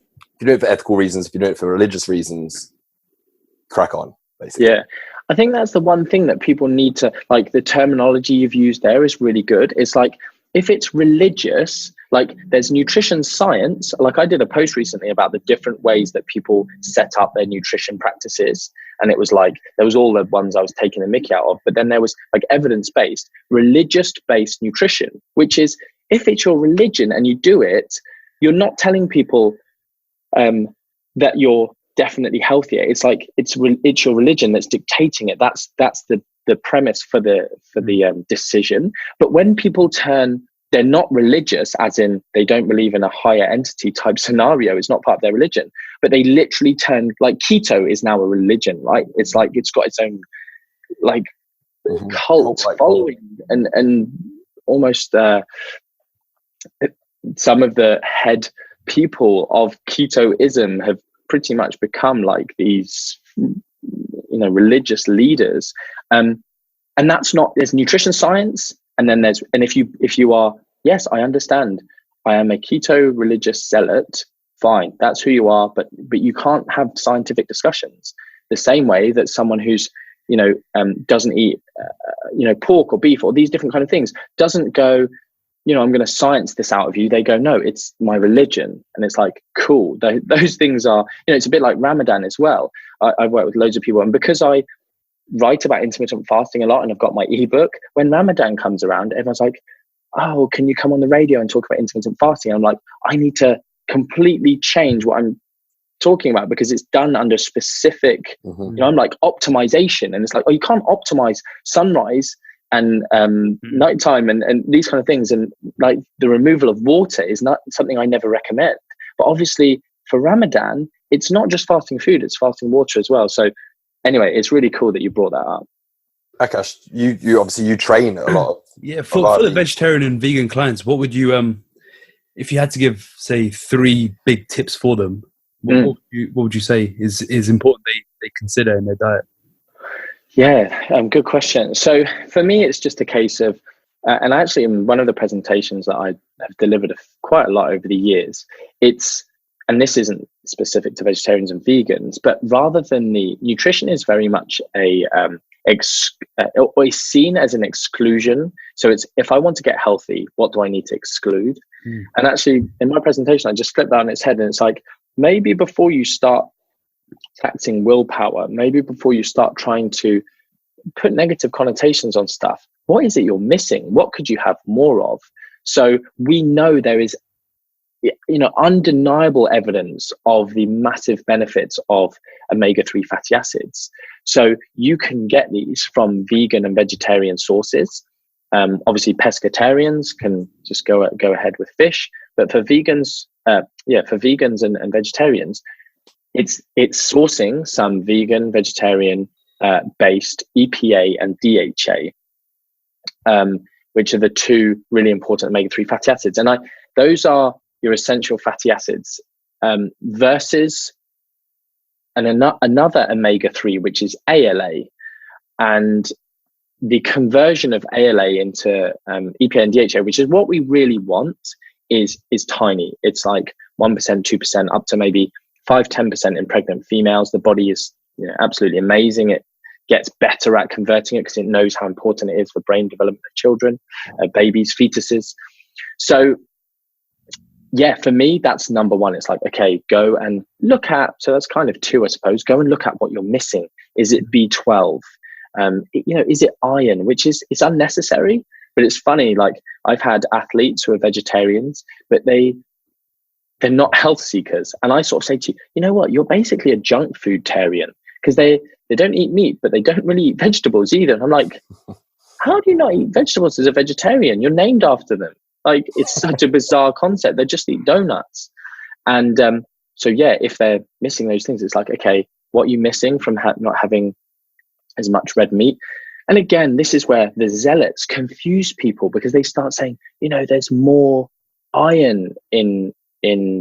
you do it for ethical reasons, if you do it for religious reasons, crack on, basically. Yeah. I think that's the one thing that people need to, like, the terminology you've used there is really good. It's like, if it's religious, like, there's nutrition science. Like, I did a post recently about the different ways that people set up their nutrition practices. And it was like, there was all the ones I was taking the mickey out of, but then there was like evidence-based, religious-based nutrition, which is, if it's your religion and you do it, you're not telling people that you're definitely healthier. It's like, it's your religion that's dictating it. That's the premise for the decision. But when people they're not religious, as in they don't believe in a higher entity type scenario, it's not part of their religion, but they literally turn, like, keto is now a religion, right? It's like, it's got its own like cult following, and almost some of the head people of ketoism have pretty much become like these, religious leaders. And that's not, there's nutrition science. And then if you are, yes, I understand, I am a keto religious zealot, fine, that's who you are, but you can't have scientific discussions the same way that someone who's, doesn't eat, pork or beef or these different kind of things doesn't go, I'm going to science this out of you. They go, no, it's my religion. And it's like, cool. Those things are, it's a bit like Ramadan as well. I've worked with loads of people, and because I write about intermittent fasting a lot and I've got my ebook, when Ramadan comes around, everyone's like, oh, can you come on the radio and talk about intermittent fasting? And I'm like, I need to completely change what I'm talking about, because it's done under specific, I'm like, optimization. And it's like, oh, you can't optimize sunrise and nighttime and these kind of things. And like, the removal of water is not something I never recommend. But obviously for Ramadan, it's not just fasting food, it's fasting water as well. So anyway, it's really cool that you brought that up. Akash, you obviously you train a lot. For the vegetarian and vegan clients, what would you, if you had to give, say, 3 big tips for them, what would you say is important they consider in their diet? Yeah, good question. So for me, it's just a case of, and actually in one of the presentations that I have delivered quite a lot over the years, and this isn't specific to vegetarians and vegans, but rather than the nutrition is very much always seen as an exclusion. So it's, if I want to get healthy, what do I need to exclude? And actually in my presentation, I just flipped that on its head, and it's like, maybe before you start practicing willpower, maybe before you start trying to put negative connotations on stuff, what is it you're missing? What could you have more of? So we know there is undeniable evidence of the massive benefits of omega-3 fatty acids. So you can get these from vegan and vegetarian sources. Obviously, pescatarians can just go ahead with fish, but for vegans, and vegetarians, it's sourcing some vegan, vegetarian based EPA and DHA, which are the two really important omega-3 fatty acids, and those are your essential fatty acids, versus another omega-3, which is ALA, and the conversion of ALA into EPA and DHA, which is what we really want, is tiny. It's like 1%, 2%, up to maybe 5-10% in pregnant females. The body is absolutely amazing. It gets better at converting it because it knows how important it is for brain development of children, babies, fetuses. So yeah, for me, that's number one. It's like, okay, go and look at, so that's kind of two, I suppose. Go and look at what you're missing. Is it B12? Is it iron, which is unnecessary, but it's funny. Like, I've had athletes who are vegetarians, but they're not health seekers. And I sort of say to you, you know what, you're basically a junk food-tarian, because they don't eat meat, but they don't really eat vegetables either. And I'm like, how do you not eat vegetables as a vegetarian? You're named after them. Like, it's such a bizarre concept. They just eat donuts. And so yeah, if they're missing those things, it's like, okay, what are you missing from not having as much red meat? And again, this is where the zealots confuse people, because they start saying, there's more iron in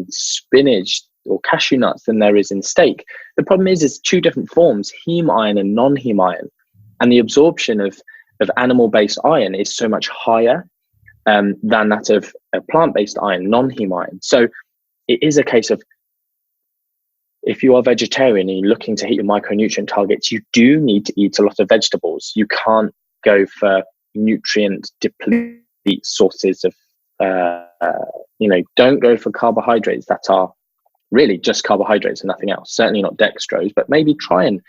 spinach or cashew nuts than there is in steak. The problem is it's two different forms, heme iron and non-heme iron, and the absorption of animal-based iron is so much higher than that of plant-based iron, non-heme iron. So it is a case of, if you are vegetarian and you're looking to hit your micronutrient targets, you do need to eat a lot of vegetables. You can't go for nutrient deplete sources of, don't go for carbohydrates that are really just carbohydrates and nothing else. Certainly not dextrose, but maybe try and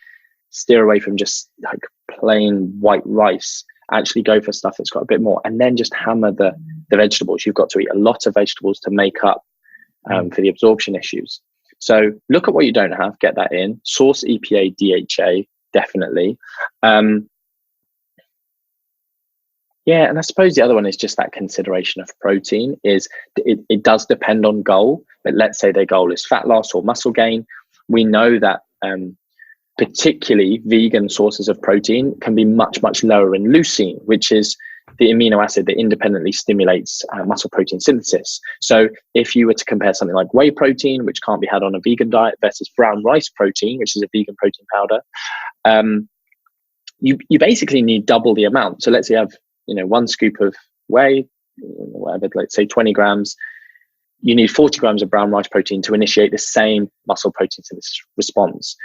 steer away from just like plain white rice. Actually go for stuff that's got a bit more, and then just hammer the vegetables. You've got to eat a lot of vegetables to make up for the absorption issues. So look at what you don't have, get that in. Source EPA, DHA, definitely. And I suppose the other one is just that consideration of protein. Is it does depend on goal, but let's say their goal is fat loss or muscle gain. We know that particularly vegan sources of protein can be much, much lower in leucine, which is the amino acid that independently stimulates muscle protein synthesis. So if you were to compare something like whey protein, which can't be had on a vegan diet, versus brown rice protein, which is a vegan protein powder, you basically need double the amount. So let's say you have 1 scoop of whey, whatever, let's say 20 grams. You need 40 grams of brown rice protein to initiate the same muscle protein synthesis response.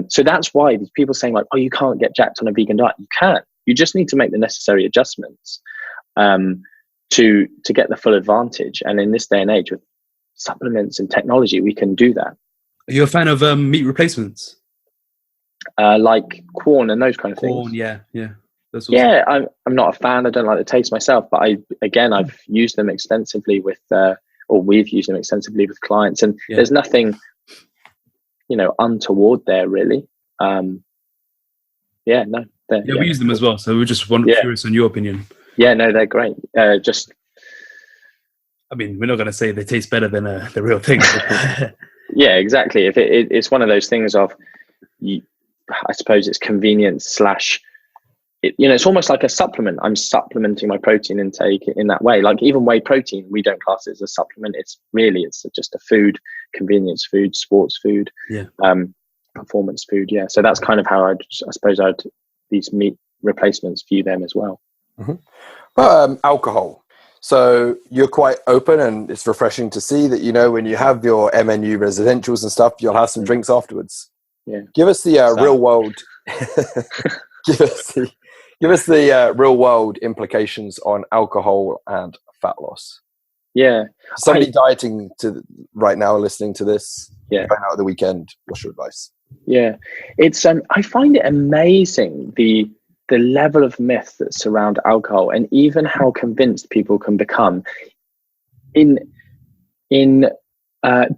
So that's why these people saying like, oh, you can't get jacked on a vegan diet. You can. You just need to make the necessary adjustments to get the full advantage. And in this day and age, with supplements and technology, we can do that. Are you a fan of meat replacements? Like corn and those kind of things. Corn, yeah. Yeah, I'm not a fan. I don't like the taste myself, but I've used them extensively with, or we've used them extensively with clients, and there's nothing, untoward there really. We use them as well. So we're just curious on your opinion. Yeah, no, they're great. We're not going to say they taste better than the real thing. Yeah, exactly. If it's one of those things of, I suppose it's convenience / it's almost like a supplement. I'm supplementing my protein intake in that way. Like even whey protein, we don't class it as a supplement. It's just a food, convenience food, sports food, performance food. Yeah. So that's kind of how these meat replacements view them as well. Mm-hmm. Alcohol. So you're quite open, and it's refreshing to see that, when you have your MNU residentials and stuff, you'll have some drinks afterwards. Yeah. Give us the real world. Give us the real world implications on alcohol and fat loss. Yeah. Somebody dieting right now, listening to this, going out of the weekend, what's your advice? Yeah. It's I find it amazing the level of myth that surround alcohol, and even how convinced people can become in in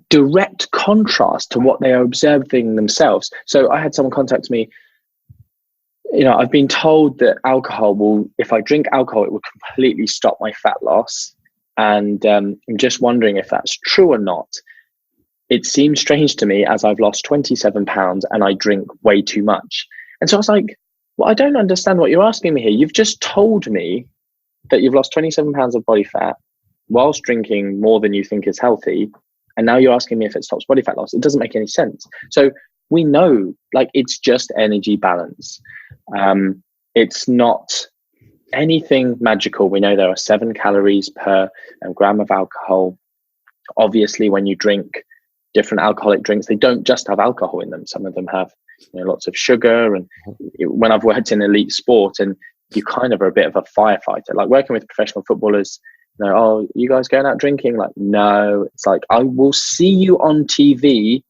direct contrast to what they are observing themselves. So I had someone contact me. I've been told that if I drink alcohol, it will completely stop my fat loss. And I'm just wondering if that's true or not. It seems strange to me, as I've lost 27 pounds and I drink way too much. And so I was like, well, I don't understand what you're asking me here. You've just told me that you've lost 27 pounds of body fat whilst drinking more than you think is healthy. And now you're asking me if it stops body fat loss. It doesn't make any sense. So we know, like, it's just energy balance. It's not anything magical. We know there are 7 calories per gram of alcohol. Obviously, when you drink different alcoholic drinks, they don't just have alcohol in them. Some of them have lots of sugar. And when I've worked in elite sport, and you kind of are a bit of a firefighter, like working with professional footballers, oh, you guys going out drinking? Like, no. It's like, I will see you on TV,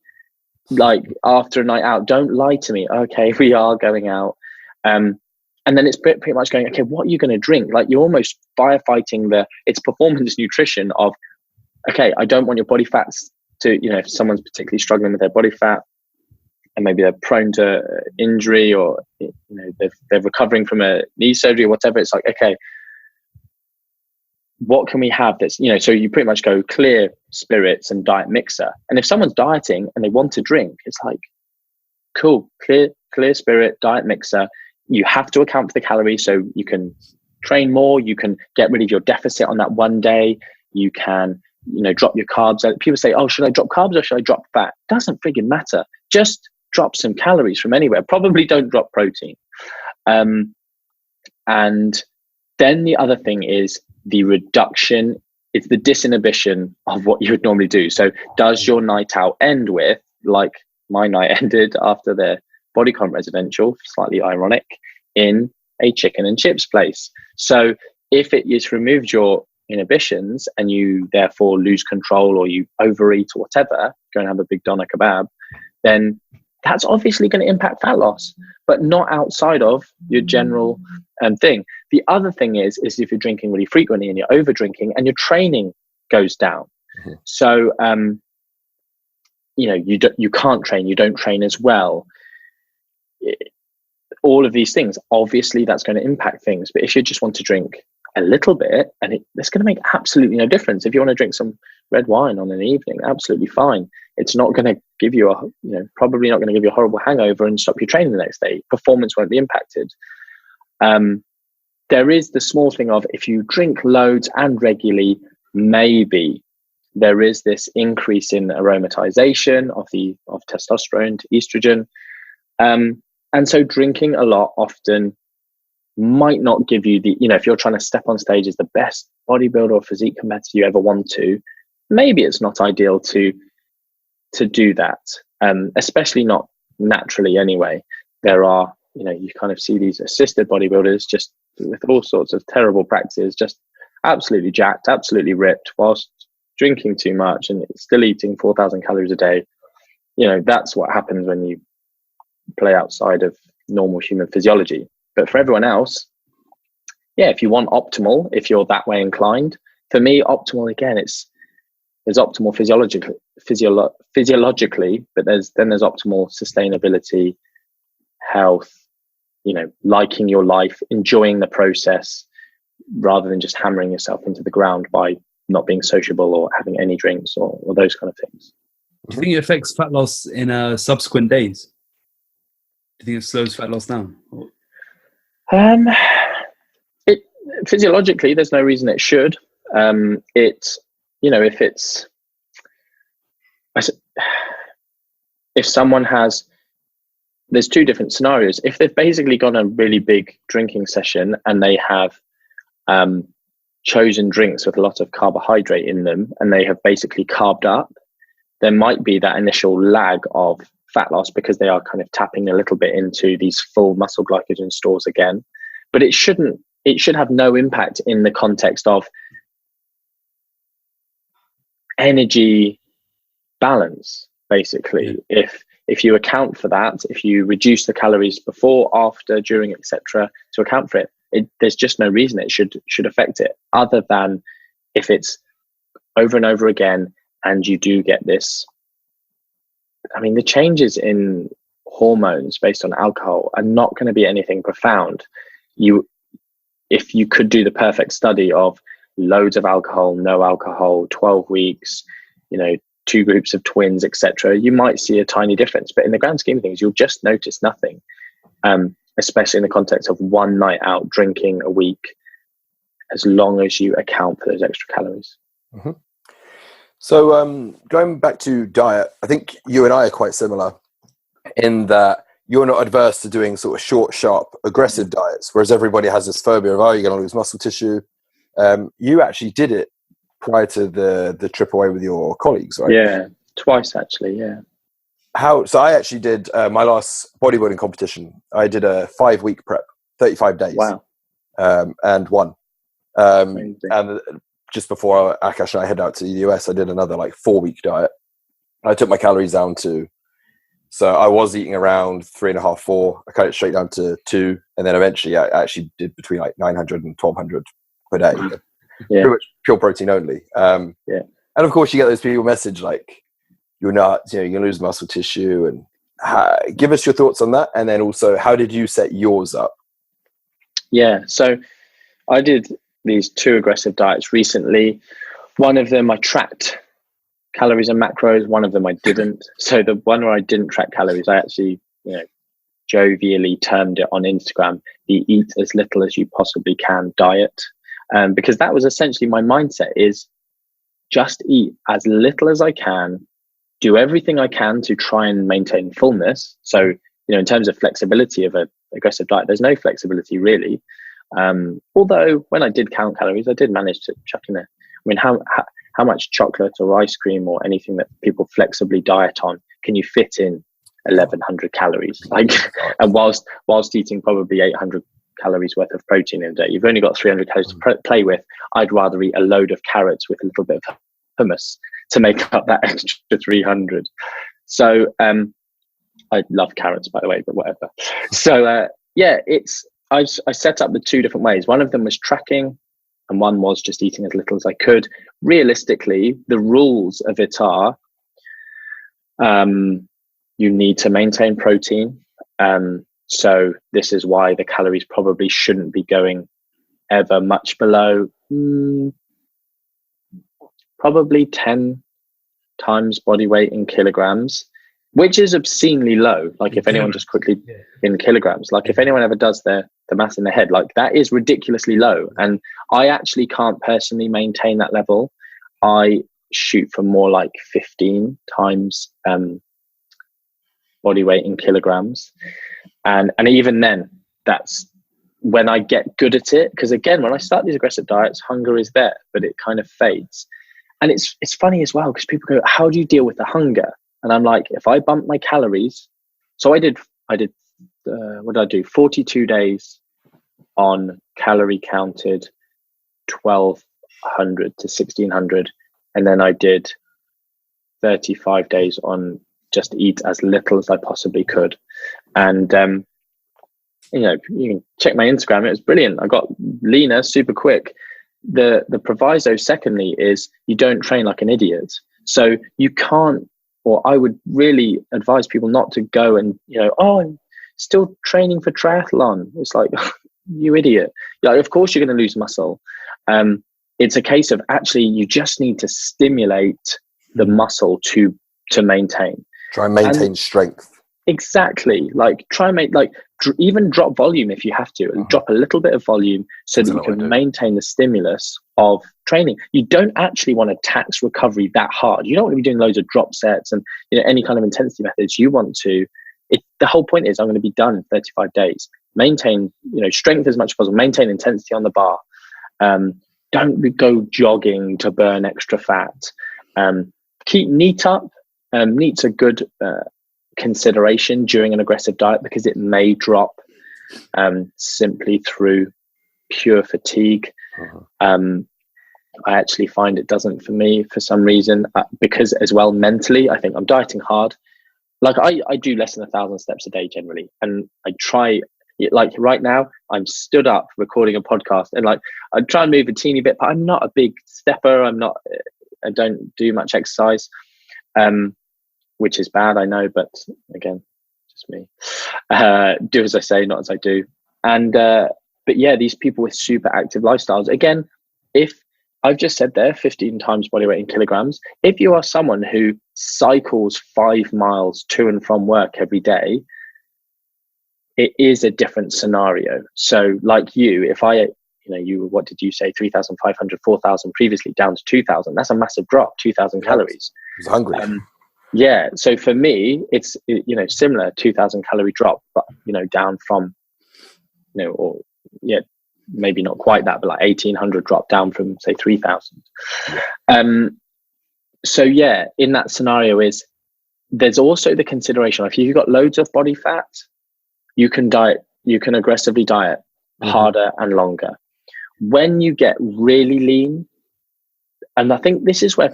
like, after a night out. Don't lie to me. Okay, we are going out. And then it's pretty much going, okay, what are you going to drink? Like, you're almost firefighting it's performance nutrition of, okay, I don't want your body fats to, if someone's particularly struggling with their body fat and maybe they're prone to injury, or, they're recovering from a knee surgery or whatever. It's like, okay, what can we have that's, so you pretty much go clear spirits and diet mixer. And if someone's dieting and they want to drink, it's like, cool, clear spirit, diet mixer. You have to account for the calories, so you can train more. You can get rid of your deficit on that one day. You can, drop your carbs. People say, oh, should I drop carbs or should I drop fat? Doesn't friggin' matter. Just drop some calories from anywhere. Probably don't drop protein. And then the other thing is the reduction. It's the disinhibition of what you would normally do. So does your night out end with, like my night ended after the Bodycon residential, slightly ironic, in a chicken and chips place? So if it is removed your inhibitions and you therefore lose control, or you overeat or whatever, go and have a big doner kebab, then that's obviously going to impact fat loss, but not outside of your general thing. The other thing is if you're drinking really frequently and you're over drinking and your training goes down. Mm-hmm. So you can't train, you don't train as well. All of these things, obviously that's going to impact things. But if you just want to drink a little bit, and it's going to make absolutely no difference. If you want to drink some red wine on an evening, absolutely fine. It's not going to give you probably not going to give you a horrible hangover and stop you training the next day. Performance won't be impacted. There is the small thing of, if you drink loads and regularly, maybe there is this increase in aromatization of testosterone to estrogen. And so drinking a lot often might not give you if you're trying to step on stage as the best bodybuilder or physique competitor you ever want to, maybe it's not ideal to do that, especially not naturally anyway. There are, you kind of see these assisted bodybuilders just with all sorts of terrible practices, just absolutely jacked, absolutely ripped, whilst drinking too much and still eating 4,000 calories a day. That's what happens when you play outside of normal human physiology. But for everyone else, if you want optimal, if you're that way inclined, for me, optimal, again, there's optimal physiologically, but there's optimal sustainability, health, liking your life, enjoying the process, rather than just hammering yourself into the ground by not being sociable or having any drinks or those kind of things. Do you think it affects fat loss in subsequent days? Do you think it slows fat loss down? Physiologically, there's no reason it should. If someone has, there's two different scenarios. If they've basically gone a really big drinking session and they have chosen drinks with a lot of carbohydrate in them and they have basically carved up, there might be that initial lag of fat loss because they are kind of tapping a little bit into these full muscle glycogen stores again. But it should have no impact in the context of energy balance, basically. Yeah. If you account for that, if you reduce the calories before, after, during, etc., to account for it, there's just no reason it should affect it, other than if it's over and over again and you do get this. I mean, the changes in hormones based on alcohol are not going to be anything profound. If you could do the perfect study of loads of alcohol, no alcohol, 12 weeks, 2 groups of twins, etc., you might see a tiny difference. But in the grand scheme of things, you'll just notice nothing, especially in the context of one night out drinking a week, as long as you account for those extra calories. Mm-hmm. So going back to diet, I think you and I are quite similar in that you're not adverse to doing sort of short, sharp, aggressive diets, whereas everybody has this phobia of, you're going to lose muscle tissue. You actually did it prior to the trip away with your colleagues, right? Yeah, twice actually, yeah. So I actually did my last bodybuilding competition. I did a 5-week prep, 35 days. Wow. And won. And just before Akash and I head out to the US, I did another 4-week diet. I took my calories down so I was eating around 3.5, 4. I cut it straight down to 2. And then eventually I actually did between 900 and 1200 per day. Yeah. Pretty much pure protein only. And of course you get those people message you're nuts, you're going to lose muscle tissue. And give us your thoughts on that. And then also, how did you set yours up? Yeah. So I did these 2 aggressive diets recently. One of them I tracked calories and macros. One of them I didn't. So the one where I didn't track calories, I actually, jovially termed it on Instagram the eat as little as you possibly can diet. Because that was essentially my mindset, is just eat as little as I can, do everything I can to try and maintain fullness. So, in terms of flexibility of an aggressive diet, there's no flexibility really. Although when I did count calories, I did manage to chuck in there. I mean, how much chocolate or ice cream or anything that people flexibly diet on can you fit in 1,100 calories? And whilst eating probably 800 calories worth of protein in a day, you've only got 300 calories to play with. I'd rather eat a load of carrots with a little bit of hummus to make up that extra 300. So I love carrots, by the way, but whatever. So I set up the 2 different ways. One of them was tracking, and one was just eating as little as I could. Realistically, the rules of it are, you need to maintain protein. So this is why the calories probably shouldn't be going ever much below probably 10 times body weight in kilograms, which is obscenely low. If anyone just quickly in kilograms, if anyone ever does the math in their head, that is ridiculously low. And I actually can't personally maintain that level. I shoot for more 15 times body weight in kilograms. And even then, that's when I get good at it. Because again, when I start these aggressive diets, hunger is there, but it kind of fades. And it's funny as well, because people go, how do you deal with the hunger? And I'm like, if I bump my calories, so I did what did I do? 42 days on calorie counted 1,200 to 1,600. And then I did 35 days on just eat as little as I possibly could. And, you can check my Instagram. It was brilliant. I got leaner super quick. The proviso, secondly, is you don't train like an idiot. So you can't, or I would really advise people not to go and, I'm still training for triathlon. It's like, you idiot. Of course you're going to lose muscle. It's a case of actually, you just need to stimulate the muscle to maintain. Try and maintain strength. Exactly. Try and make, even drop volume if you have to, and drop a little bit of volume so that you can maintain the stimulus of training. You don't actually want to tax recovery that hard. You don't want to be doing loads of drop sets and any kind of intensity methods. You want to, the whole point is I'm going to be done in 35 days. Maintain, strength as much as possible, maintain intensity on the bar. Don't go jogging to burn extra fat. Keep NEAT up. NEAT's a good consideration during an aggressive diet because it may drop simply through pure fatigue. I actually find it doesn't for me for some reason, because as well mentally, I think I'm dieting hard. I do less than 1,000 steps a day generally, and I try. Right now, I'm stood up recording a podcast, and I try and move a teeny bit, but I'm not a big stepper. I'm not. I don't do much exercise, which is bad, I know, but again, just me. Do as I say, not as I do. And but yeah, these people with super active lifestyles, again, if I've just said there 15 times body weight in kilograms, if you are someone who cycles 5 miles to and from work every day, it is a different scenario. So like you, if you, what did you say, 3,500, 4,000 previously, down to 2,000, that's a massive drop, 2,000 calories. I was hungry. Yeah, so for me, it's, similar, 2,000 calorie drop, but, down from, or yeah, maybe not quite that, but like 1,800 drop down from say 3,000. So yeah, in that scenario there's also the consideration if you've got loads of body fat, you can aggressively diet harder and longer. When you get really lean, and I think this is where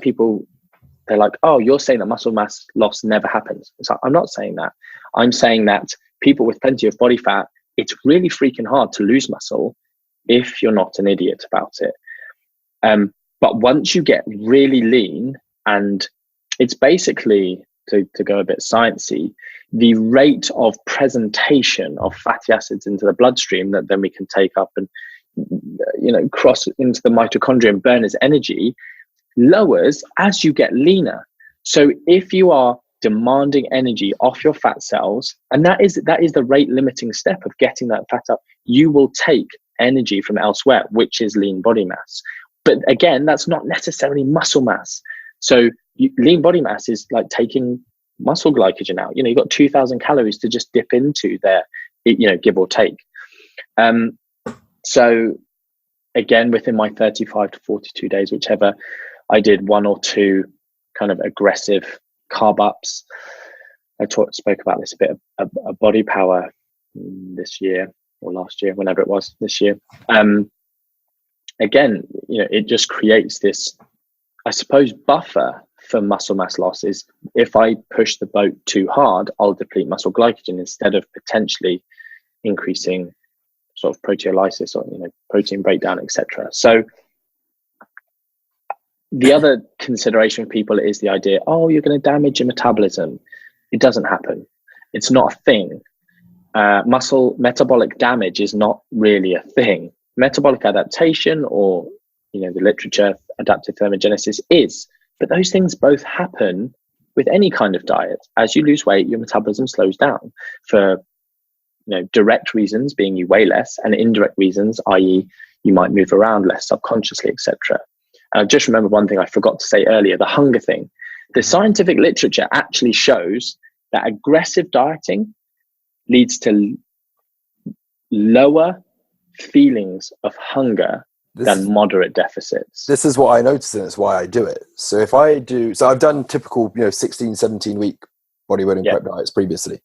they're like, oh, you're saying that muscle mass loss never happens. So I'm not saying that. I'm saying that people with plenty of body fat, it's really freaking hard to lose muscle if you're not an idiot about it. But once you get really lean, and it's basically, to go a bit sciencey, the rate of presentation of fatty acids into the bloodstream that then we can take up and cross into the mitochondria and burn as energy lowers as you get leaner. So if you are demanding energy off your fat cells, and that is the rate limiting step of getting that fat up, you will take energy from elsewhere, which is lean body mass. But again, that's not necessarily muscle mass. So lean body mass is like taking muscle glycogen out. You've got 2,000 calories to just dip into there, give or take. So again, within my 35 to 42 days, whichever, I did 1 or 2 kind of aggressive carb ups. I spoke about this a bit of body power this year or last year, whenever it was this year. Again, it just creates this, I suppose, buffer for muscle mass loss. Is if I push the boat too hard, I'll deplete muscle glycogen instead of potentially increasing sort of proteolysis or protein breakdown, etc. So the other consideration for people is the idea, oh, you're going to damage your metabolism. It doesn't happen. It's not a thing. Muscle metabolic damage is not really a thing. Metabolic adaptation, or the literature, adaptive thermogenesis, is. But those things both happen with any kind of diet. As you lose weight, your metabolism slows down for direct reasons, being you weigh less, and indirect reasons, i.e. you might move around less subconsciously, etc. And I just remember one thing I forgot to say earlier, the hunger thing. The scientific literature actually shows that aggressive dieting leads to lower feelings of hunger than moderate deficits. This is what I noticed, and it's why I do it. So if I do, so I've done typical, 16, 17 week bodyweight and prep diets previously.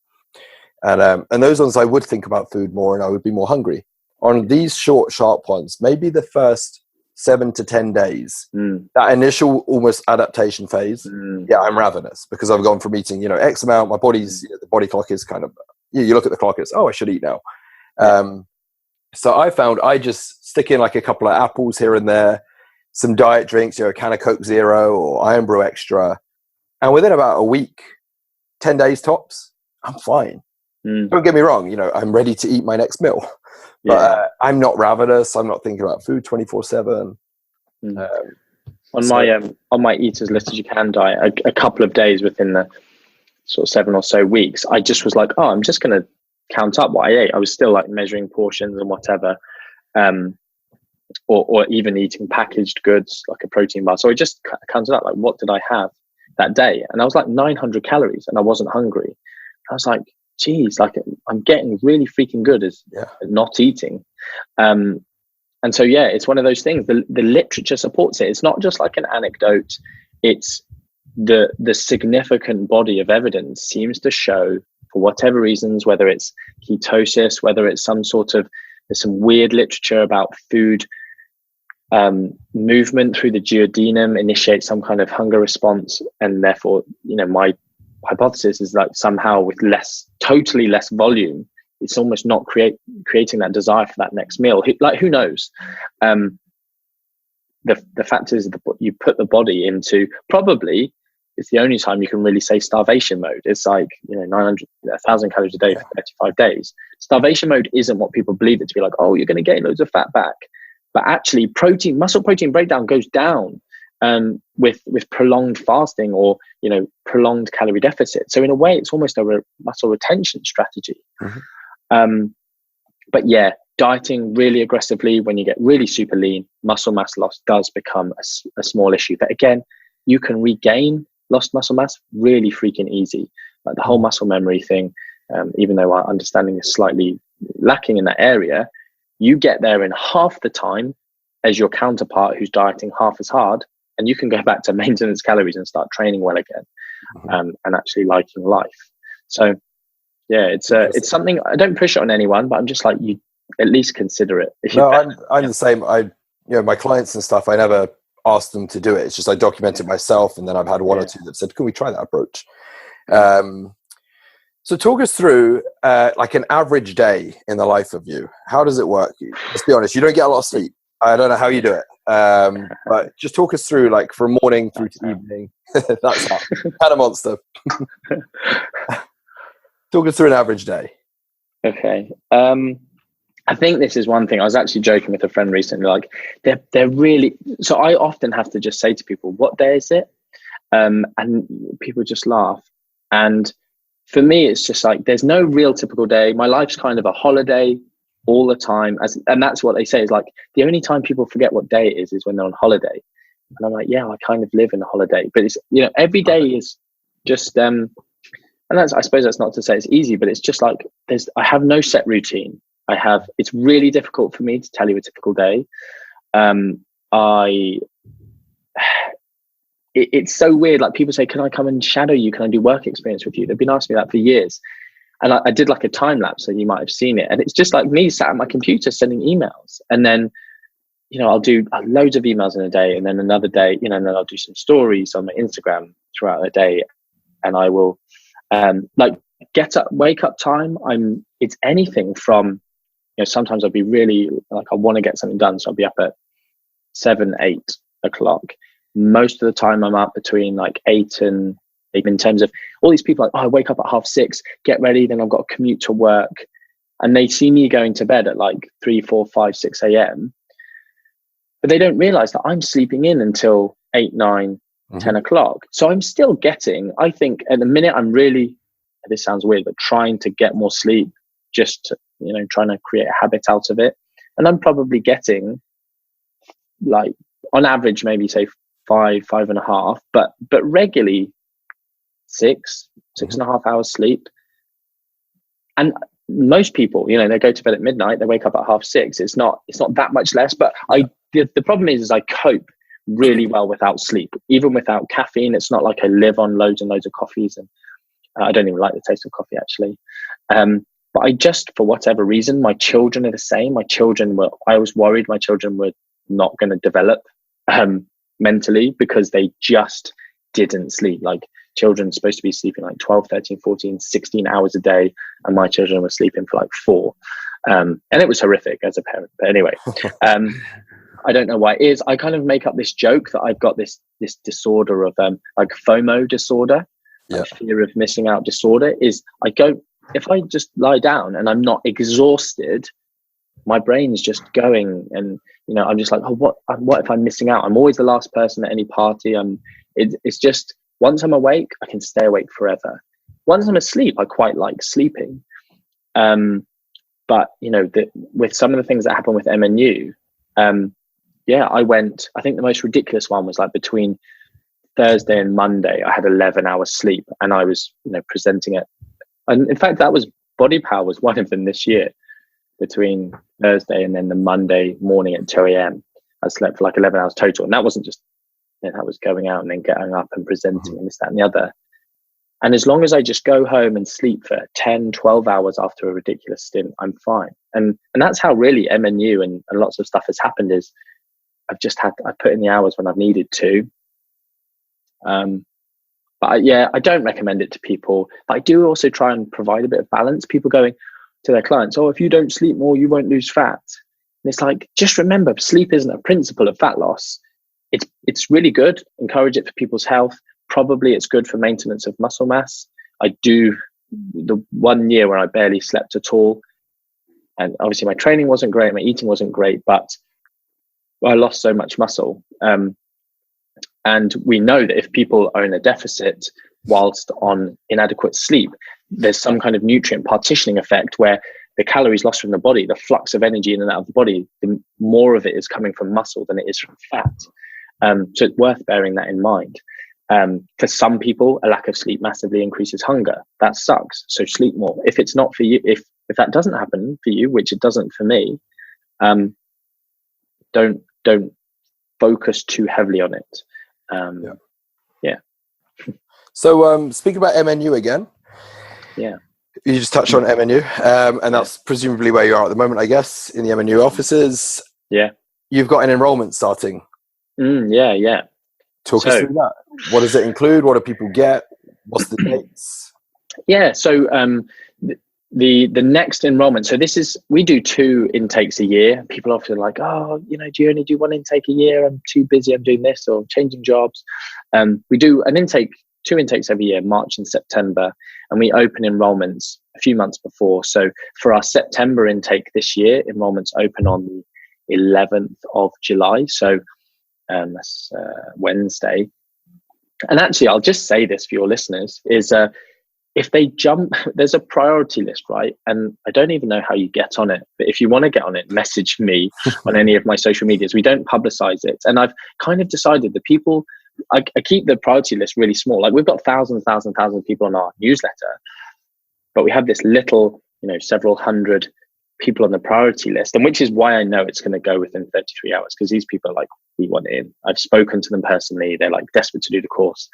And those ones I would think about food more and I would be more hungry. On these short, sharp ones, maybe the first 7 to 10 days, that initial almost adaptation phase, I'm ravenous because I've gone from eating, X amount, my body's, the body clock is kind of, you look at the clock, it's, oh, I should eat now. So I found I just stick in like a couple of apples here and there, some diet drinks, a can of Coke Zero or Iron Brew Extra. And within about a week, 10 days tops, I'm fine. Don't get me wrong, I'm ready to eat my next meal. But I'm not ravenous. I'm not thinking about food 24/7. On my eat as little as you can diet, a couple of days within the sort of 7 or so weeks, I just was like, oh, I'm just going to count up what I ate. I was still like measuring portions and whatever, or even eating packaged goods like a protein bar. So I just counted up like, what did I have that day? And I was like 900 calories, and I wasn't hungry. I was like, geez, like I'm getting really freaking good at not eating. And so, it's one of those things. The literature supports it. It's not just like an anecdote. It's the significant body of evidence seems to show, for whatever reasons, whether it's ketosis, whether it's there's some weird literature about food movement through the duodenum initiates some kind of hunger response, and therefore, my hypothesis is that somehow with totally less volume, it's almost not creating that desire for that next meal. Like, who knows? the fact is that you put the body into, probably it's the only time you can really say starvation mode. It's like, 1,000 calories a day for 35 days. Starvation mode isn't what people believe it to be, like, oh, you're going to gain loads of fat back. But actually muscle protein breakdown goes down with prolonged fasting or, prolonged calorie deficit. So in a way, it's almost a muscle retention strategy. But yeah, dieting really aggressively when you get really super lean, muscle mass loss does become a small issue. But again, you can regain lost muscle mass really freaking easy. Like the whole muscle memory thing, even though our understanding is slightly lacking in that area, you get there in half the time as your counterpart who's dieting half as hard, and you can go back to maintenance calories and start training well again, and actually liking life. So yeah, it's something I don't push it on anyone, but I'm just like, you at least consider it. No, I'm the same. My clients and stuff, I never asked them to do it. It's just I document it myself, and then I've had one or two that said, "Can we try that approach?" So talk us through like an average day in the life of you. How does it work? Let's be honest, you don't get a lot of sleep. I don't know how you do it, but just talk us through, like, from morning through to evening. That's how. Kind of monster. Talk us through an average day. Okay. I think this is one thing. I was actually joking with a friend recently, like they're really, so I often have to just say to people, what day is it? And people just laugh. And for me, it's just like, there's no real typical day. My life's kind of a holiday all the time. And that's what they say, is like, the only time people forget what day it is when they're on holiday. And I'm like, yeah, I kind of live in a holiday, but it's, every day is just, and that's, I suppose that's not to say it's easy, but it's just like, I have no set routine. It's really difficult for me to tell you a typical day. It's so weird. Like, people say, can I come and shadow you? Can I do work experience with you? They've been asking me that for years. And I did like a time lapse, so you might have seen it. And it's just like me sat at my computer sending emails. And then, I'll do loads of emails in a day. And then another day, and then I'll do some stories on my Instagram throughout the day. And I will, wake up time. It's anything from, sometimes I'll be really like, I want to get something done. So I'll be up at 7, 8 o'clock. Most of the time I'm up between like 8 and, even in terms of all these people, like, I wake up at 6:30, get ready, then I've got to commute to work. And they see me going to bed at like 3, 4, 5, 6 a.m. But they don't realize that I'm sleeping in until 8, 9, 10 o'clock. So I'm still getting, I think at the minute, I'm really, this sounds weird, but trying to get more sleep, just to, trying to create a habit out of it. And I'm probably getting, like, on average, maybe say 5, 5.5, but regularly 6.5 hours sleep. And most people, they go to bed at midnight, they wake up at 6:30. It's not that much less, but the problem is I cope really well without sleep, even without caffeine. It's not like I live on loads and loads of coffees, and I don't even like the taste of coffee, actually. But I just, for whatever reason, my children are the same. I was worried my children were not going to develop mentally, because they just didn't sleep. Like, children are supposed to be sleeping like 12, 13, 14, 16 hours a day. And my children were sleeping for like 4. And it was horrific as a parent. But anyway, I don't know why it is. I kind of make up this joke that I've got this disorder of like FOMO disorder, like fear of missing out disorder. Is if I just lie down and I'm not exhausted, my brain's just going, and I'm just like, oh, what if I'm missing out? I'm always the last person at any party. It's just, once I'm awake, I can stay awake forever. Once I'm asleep, I quite like sleeping. But with some of the things that happen with MNU, I think the most ridiculous one was like between Thursday and Monday, I had 11 hours sleep, and I was, presenting it. And in fact, Body Power was one of them this year. Between Thursday and then the Monday morning at 2 a.m. I slept for like 11 hours total. And that wasn't just, that was going out and then getting up and presenting and this, that, and the other. And as long as I just go home and sleep for 10, 12 hours after a ridiculous stint, I'm fine. And that's how really MNU and lots of stuff has happened, is I put in the hours when I've needed to. But I don't recommend it to people. But I do also try and provide a bit of balance. People going to their clients, oh, if you don't sleep more, you won't lose fat. And it's like, just remember, sleep isn't a principle of fat loss. it's really good. Encourage it for people's health. Probably it's good for maintenance of muscle mass. I do the 1 year where I barely slept at all, and obviously my training wasn't great, my eating wasn't great, but I lost so much muscle. And we know that if people are in a deficit whilst on inadequate sleep, there's some kind of nutrient partitioning effect where the calories lost from the body, the flux of energy in and out of the body, the more of it is coming from muscle than it is from fat. So it's worth bearing that in mind. For some people, a lack of sleep massively increases hunger. That sucks. So sleep more. If it's not for you, if that doesn't happen for you, which it doesn't for me, don't focus too heavily on it. Yeah. So speaking about MNU again. Yeah. You just touched on MNU, and that's presumably where you are at the moment, I guess, in the MNU offices. Yeah. You've got an enrollment starting. Yeah. Talk us through that. What does it include? What do people get? What's the dates? Yeah. So the next enrollment. So we do 2 intakes a year. People often are like, oh, do you only do 1 intake a year? I'm too busy. I'm doing this or changing jobs. We do 2 intakes every year, March and September, and we open enrollments a few months before. So for our September intake this year, enrollments open on the 11th of July. So that's Wednesday. And actually, I'll just say this for your listeners is if they jump, there's a priority list, right? And I don't even know how you get on it, but if you want to get on it, message me on any of my social medias. We don't publicize it. And I've kind of decided that people, I keep the priority list really small. Like we've got thousands of people on our newsletter, but we have this little, several hundred people on the priority list, and which is why I know it's going to go within 33 hours, because these people are like, we want in. I've spoken to them personally. They're like desperate to do the course.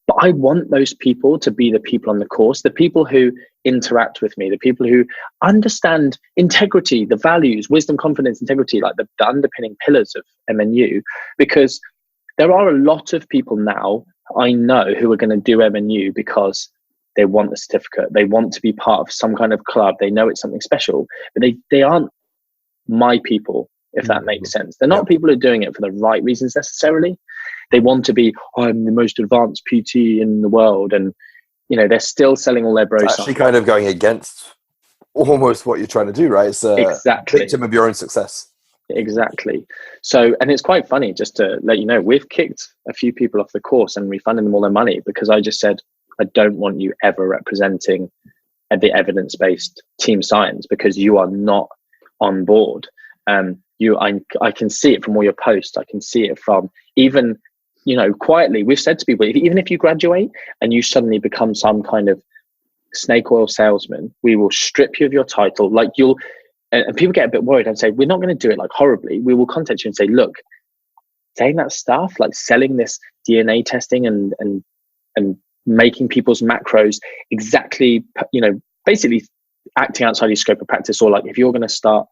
But I want those people to be the people on the course, the people who interact with me, the people who understand integrity, the values, wisdom, confidence, integrity, like the underpinning pillars of MNU, because there are a lot of people now I know who are going to do MNU because they want the certificate. They want to be part of some kind of club. They know it's something special, but they aren't my people, if that makes sense. They're not people who are doing it for the right reasons necessarily. They want to be, I'm the most advanced PT in the world. And, they're still selling all their bros. It's actually kind of going against almost what you're trying to do, right? It's exactly. Victim of your own success. Exactly. So, and it's quite funny, just to let you know, we've kicked a few people off the course and refunded them all their money because I just said, I don't want you ever representing the evidence-based team science because you are not on board. I can see it from all your posts. I can see it from even, quietly, we've said to people, even if you graduate and you suddenly become some kind of snake oil salesman, we will strip you of your title. Like and people get a bit worried and say, we're not going to do it like horribly. We will contact you and say, look, saying that stuff, like selling this DNA testing and making people's macros exactly, basically acting outside your scope of practice, or like if you're going to start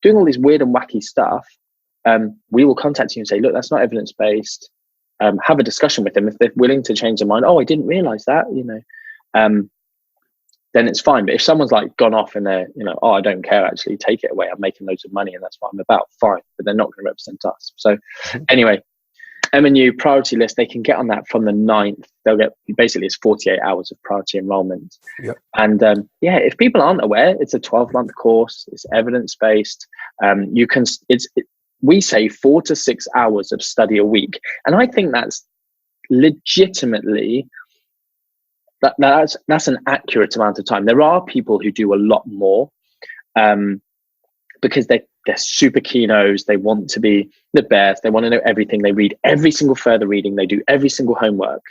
doing all this weird and wacky stuff, we will contact you and say, look, that's not evidence-based. Have a discussion with them. If they're willing to change their mind, oh, I didn't realize that, then it's fine. But if someone's like gone off and they're, oh, I don't care, actually take it away, I'm making loads of money and that's what I'm about, fine. But they're not going to represent us. So anyway, MNU priority list, they can get on that from the 9th. They'll get, basically it's 48 hours of priority enrollment. Yep. And if people aren't aware, it's a 12-month course. It's evidence-based. We say 4 to 6 hours of study a week. And I think that's legitimately, that's an accurate amount of time. There are people who do a lot more because they're super keenos. They want to be the best. They want to know everything. They read every single further reading. They do every single homework.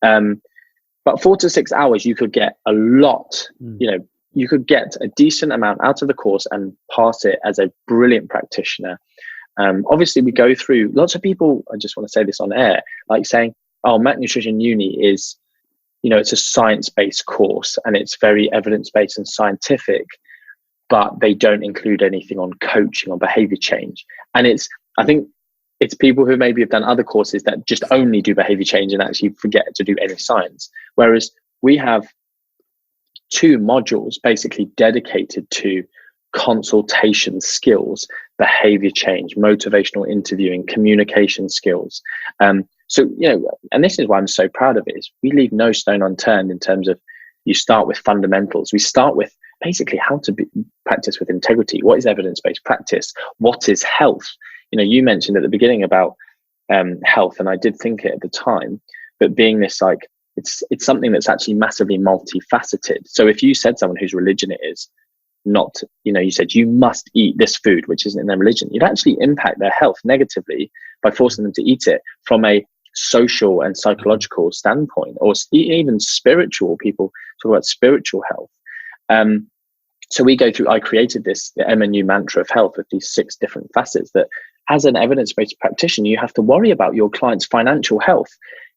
But 4 to 6 hours, you could get a lot, you could get a decent amount out of the course and pass it as a brilliant practitioner. Obviously, we go through lots of people. I just want to say this on air, like saying, oh, Mac Nutrition Uni is, it's a science-based course and it's very evidence-based and scientific, but they don't include anything on coaching or behavior change. And I think it's people who maybe have done other courses that just only do behavior change and actually forget to do any science. Whereas we have 2 modules basically dedicated to consultation skills, behavior change, motivational interviewing, communication skills. So, and this is why I'm so proud of it, is we leave no stone unturned in terms of, you start with fundamentals. We start with basically how to practice with integrity. What is evidence-based practice? What is health? You mentioned at the beginning about health, and I did think it at the time, but being this, like, it's something that's actually massively multifaceted. So if you said someone whose religion it is not, you said you must eat this food, which isn't in their religion, you'd actually impact their health negatively by forcing them to eat it from a social and psychological standpoint, or even spiritual. People talk about spiritual health. So I created the MNU mantra of health with these 6 different facets that, as an evidence-based practitioner, you have to worry about your client's financial health.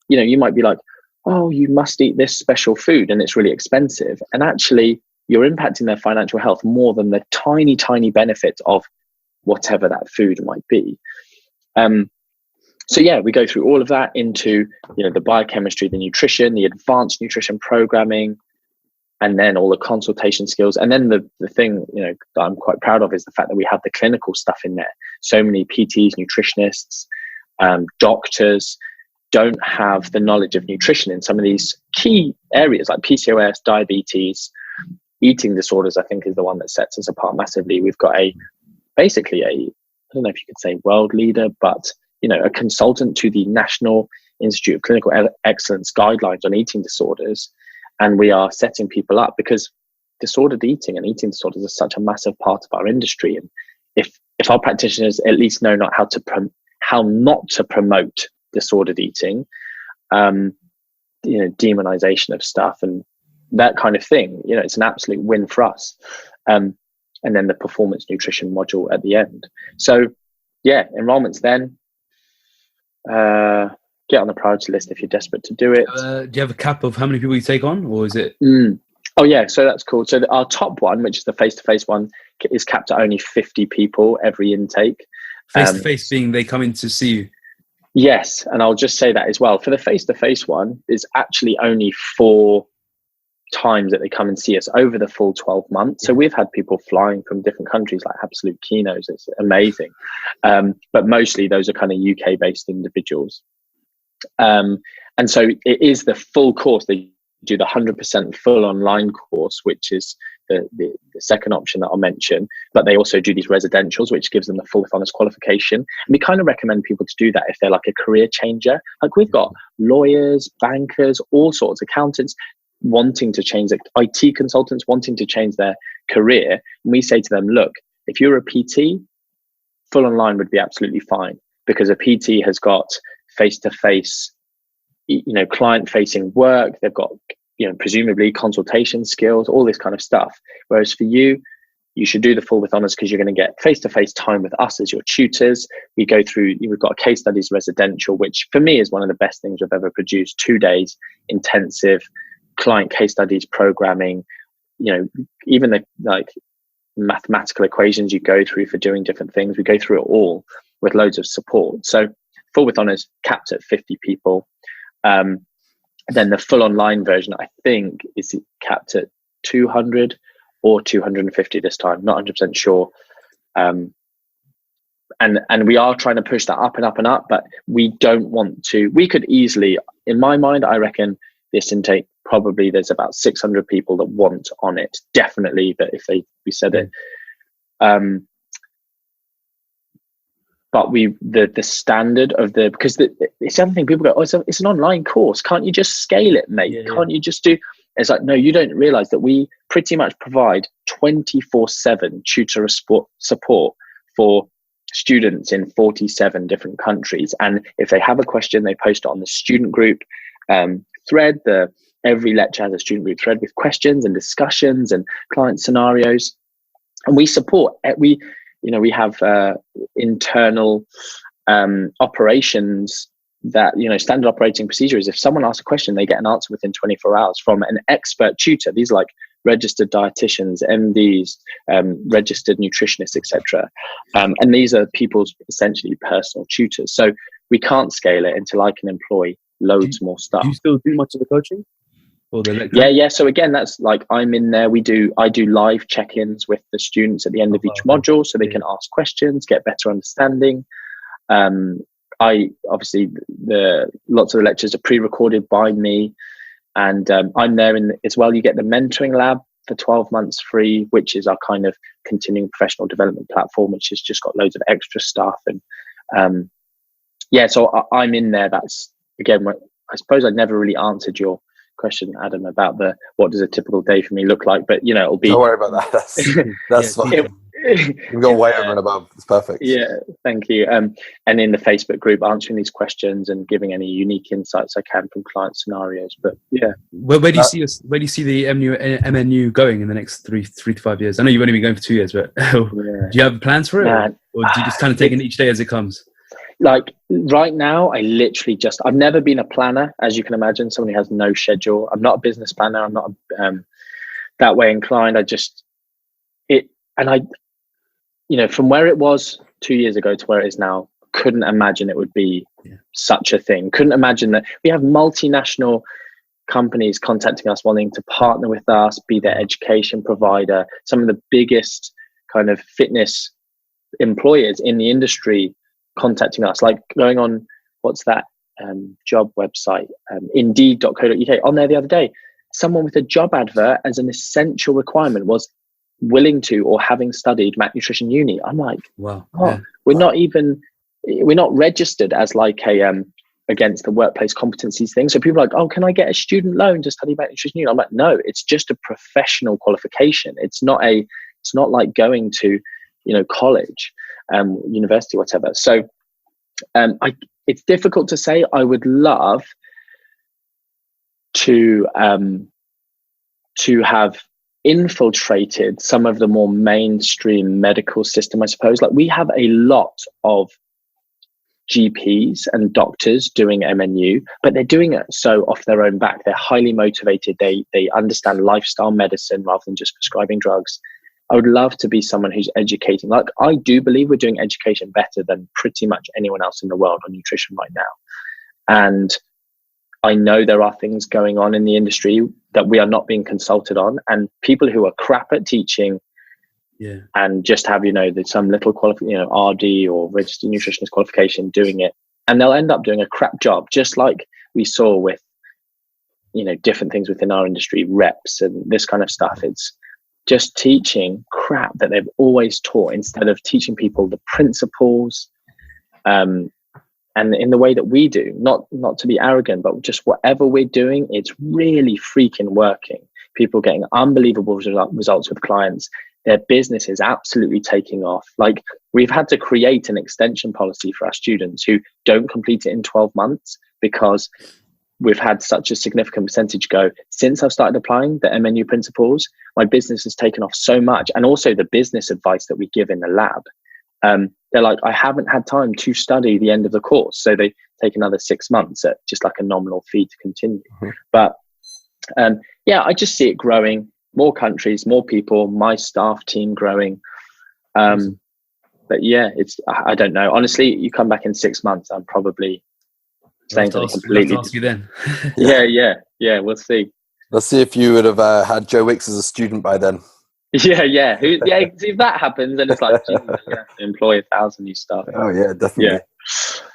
You might be like, oh, you must eat this special food and it's really expensive. And actually, you're impacting their financial health more than the tiny, tiny benefits of whatever that food might be. So yeah, we go through all of that into, the biochemistry, the nutrition, the advanced nutrition programming, and then all the consultation skills. And then the thing, that I'm quite proud of is the fact that we have the clinical stuff in there. So many PTs, nutritionists, doctors don't have the knowledge of nutrition in some of these key areas like PCOS, diabetes, eating disorders. I think is the one that sets us apart massively. We've got basically I don't know if you could say world leader, but a consultant to the National Institute of Clinical Excellence guidelines on eating disorders. And we are setting people up because disordered eating and eating disorders are such a massive part of our industry. And if our practitioners at least know not how not to promote disordered eating, demonization of stuff and that kind of thing, it's an absolute win for us. And then the performance nutrition module at the end. So yeah, enrollments then. Get on the priority list if you're desperate to do it. Do you have a cap of how many people you take on, or is it? Oh yeah, so that's cool. So our top one, which is the face-to-face one, is capped at only 50 people every intake. Face-to-face being they come in to see you. Yes, and I'll just say that as well. For the face-to-face one, is actually only 4 times that they come and see us over the full 12 months. So we've had people flying from different countries, like absolute keynotes. It's amazing. But mostly those are kind of UK based individuals. And so it is the full course. They do the 100% full online course, which is the second option that I'll mention, but they also do these residentials, which gives them the full with honours qualification. And we kind of recommend people to do that if they're like a career changer. Like we've got lawyers, bankers, all sorts, accountants wanting to change, IT consultants wanting to change their career. And we say to them, look, if you're a PT, full online would be absolutely fine, because a PT has got face-to-face, client-facing work. They've got, presumably consultation skills, all this kind of stuff. Whereas for you, you should do the full with honours because you're going to get face-to-face time with us as your tutors. We've got a case studies residential, which for me is one of the best things we've ever produced. 2 days intensive client case studies, programming, even the mathematical equations you go through for doing different things. We go through it all with loads of support. So full with honours capped at 50 people. Then the full online version, I think, is capped at 200 or 250 this time. Not 100% sure. And we are trying to push that up and up and up, but we don't want to. We could easily, in my mind, I reckon this intake, probably there's about 600 people that want on it. Definitely, that if we said it. But the standard of because it's the other thing, people go, oh, it's an online course. Can't you just scale it, mate? Yeah. Can't you just do? It's like, no, you don't realize that we pretty much provide 24/7 tutor support for students in 47 different countries. And if they have a question, they post it on the student group thread. Every lecture has a student group thread with questions and discussions and client scenarios. And we support, we have internal operations that, standard operating procedure is if someone asks a question, they get an answer within 24 hours from an expert tutor. These are like registered dietitians, MDs, registered nutritionists, etc. And these are people's essentially personal tutors. So we can't scale it until I can employ loads more staff. Do you still do much of the coaching? or the lecture? Yeah. So again, that's like I'm in there. I do live check-ins with the students at the end of each module, so they can ask questions, get better understanding. I obviously lots of the lectures are pre-recorded by me, and I'm there as well. You get the mentoring lab for 12 months free, which is our kind of continuing professional development platform, which has just got loads of extra stuff. And so I'm in there. That's again, I suppose I never really answered your question, Adam, about what does a typical day for me look like, but it'll be. Don't worry about that. That's fine. You've gone way over and above. It's perfect. Yeah, thank you. And in the Facebook group, answering these questions and giving any unique insights I can from client scenarios. But yeah, where do you see the MNU going in the next 3 to 5 years? I know you've only been going for 2 years, but do you have plans for it, or do you just kind of take it each day as it comes? Like right now, I've never been a planner, as you can imagine, someone who has no schedule. I'm not a business planner. I'm not that way inclined. From where it was 2 years ago to where it is now, couldn't imagine it would be such a thing. Couldn't imagine that we have multinational companies contacting us, wanting to partner with us, be their education provider. Some of the biggest kind of fitness employers in the industry contacting us, like going on, what's that job website, indeed.co.uk, on there the other day, someone with a job advert as an essential requirement was willing to or having studied Mac Nutrition Uni. I'm like, wow. We're not registered as like a against the workplace competencies thing. So people are like, oh, can I get a student loan to study Mac Nutrition Uni? I'm like, no, it's just a professional qualification. It's not like going to college, university, whatever. So it's difficult to say. I would love to have infiltrated some of the more mainstream medical system, I suppose. Like we have a lot of GPs and doctors doing MNU, but they're doing it so off their own back. They're highly motivated. They understand lifestyle medicine rather than just prescribing drugs. I would love to be someone who's educating. Like I do believe we're doing education better than pretty much anyone else in the world on nutrition right now. And I know there are things going on in the industry that we are not being consulted on, and people who are crap at teaching and just have, some little RD or registered nutritionist qualification doing it, and they'll end up doing a crap job, just like we saw with, different things within our industry, reps and this kind of stuff. It's just teaching crap that they've always taught instead of teaching people the principles, and in the way that we do, not to be arrogant, but just whatever we're doing, it's really freaking working. People getting unbelievable results with clients. Their business is absolutely taking off. Like we've had to create an extension policy for our students who don't complete it in 12 months because we've had such a significant percentage go. Since I've started applying the MNU principles, my business has taken off so much. And also the business advice that we give in the lab. They're like, I haven't had time to study the end of the course. So they take another 6 months at just like a nominal fee to continue. Mm-hmm. But I just see it growing, more countries, more people, my staff team growing. But yeah, I don't know. Honestly, you come back in 6 months, I'm probably saying something completely. We'll ask you then. Yeah, we'll see. Let's see if you would have had Joe Wicks as a student by then. Yeah. See if that happens, then it's like, geez, you have to employ 1,000 new staff. Oh yeah, definitely.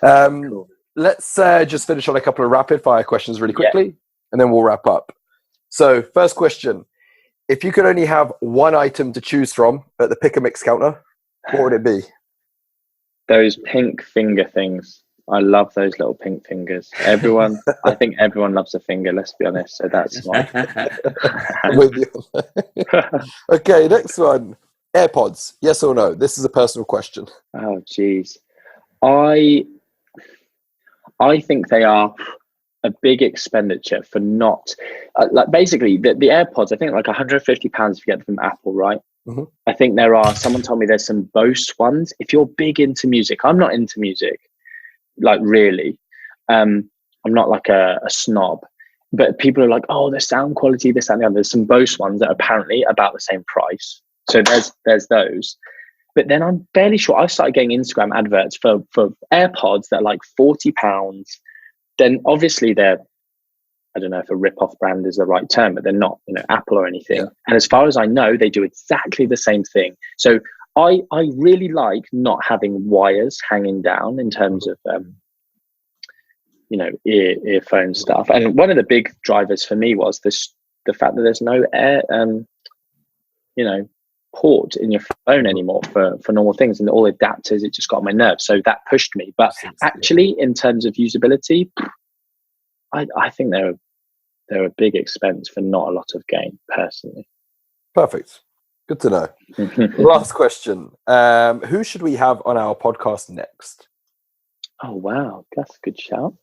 Yeah. Cool. Let's just finish on a couple of rapid fire questions really quickly, and then we'll wrap up. So, first question: if you could only have one item to choose from at the pick and mix counter, what would it be? Those pink finger things. I love those little pink fingers. I think everyone loves a finger, let's be honest. So that's mine. With you. Okay, next one. AirPods, yes or no? This is a personal question. Oh, geez. I think they are a big expenditure for not... basically, the AirPods, I think like £150 if you get them from Apple, right? Mm-hmm. I think someone told me there's some Bose ones. If you're big into music, I'm not into music. Like really, I'm not like a snob, but people are like, oh, the sound quality, this and the other. There's some Bose ones that are apparently about the same price. So there's those. But then I'm fairly sure I started getting Instagram adverts for AirPods that are like £40. Then obviously they're I don't know if a rip-off brand is the right term, but they're not, Apple or anything. Yeah. And as far as I know, they do exactly the same thing. So I really like not having wires hanging down in terms of, earphone stuff. And one of the big drivers for me was the fact that there's no air, port in your phone anymore for normal things, and all adapters, it just got on my nerves. So that pushed me. But actually, in terms of usability, I think they're a big expense for not a lot of gain, personally. Perfect. Good to know. Last question. Who should we have on our podcast next? Oh, wow. That's a good shout.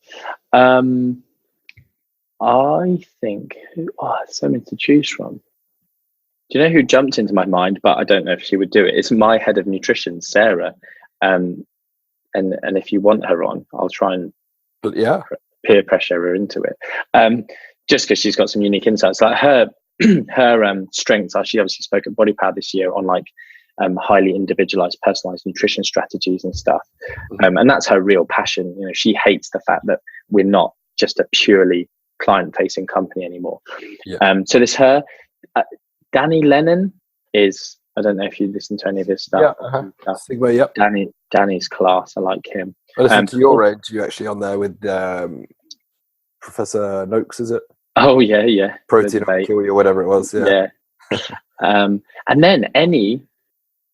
I think, so many to choose from. Do you know who jumped into my mind, but I don't know if she would do it? It's my head of nutrition, Sarah. And if you want her on, I'll try and peer pressure her into it. Just because she's got some unique insights. Like her strengths are, she obviously spoke at Body Power this year on highly individualized, personalized nutrition strategies and stuff. And that's her real passion. She hates the fact that we're not just a purely client-facing company anymore. So there's her. Danny Lennon is, I don't know if you listen to any of his stuff. Danny's class. I like him. I listened to your interview actually on there with Professor Noakes, is it? Oh, yeah. Protein or kill you or whatever it was. Yeah. And then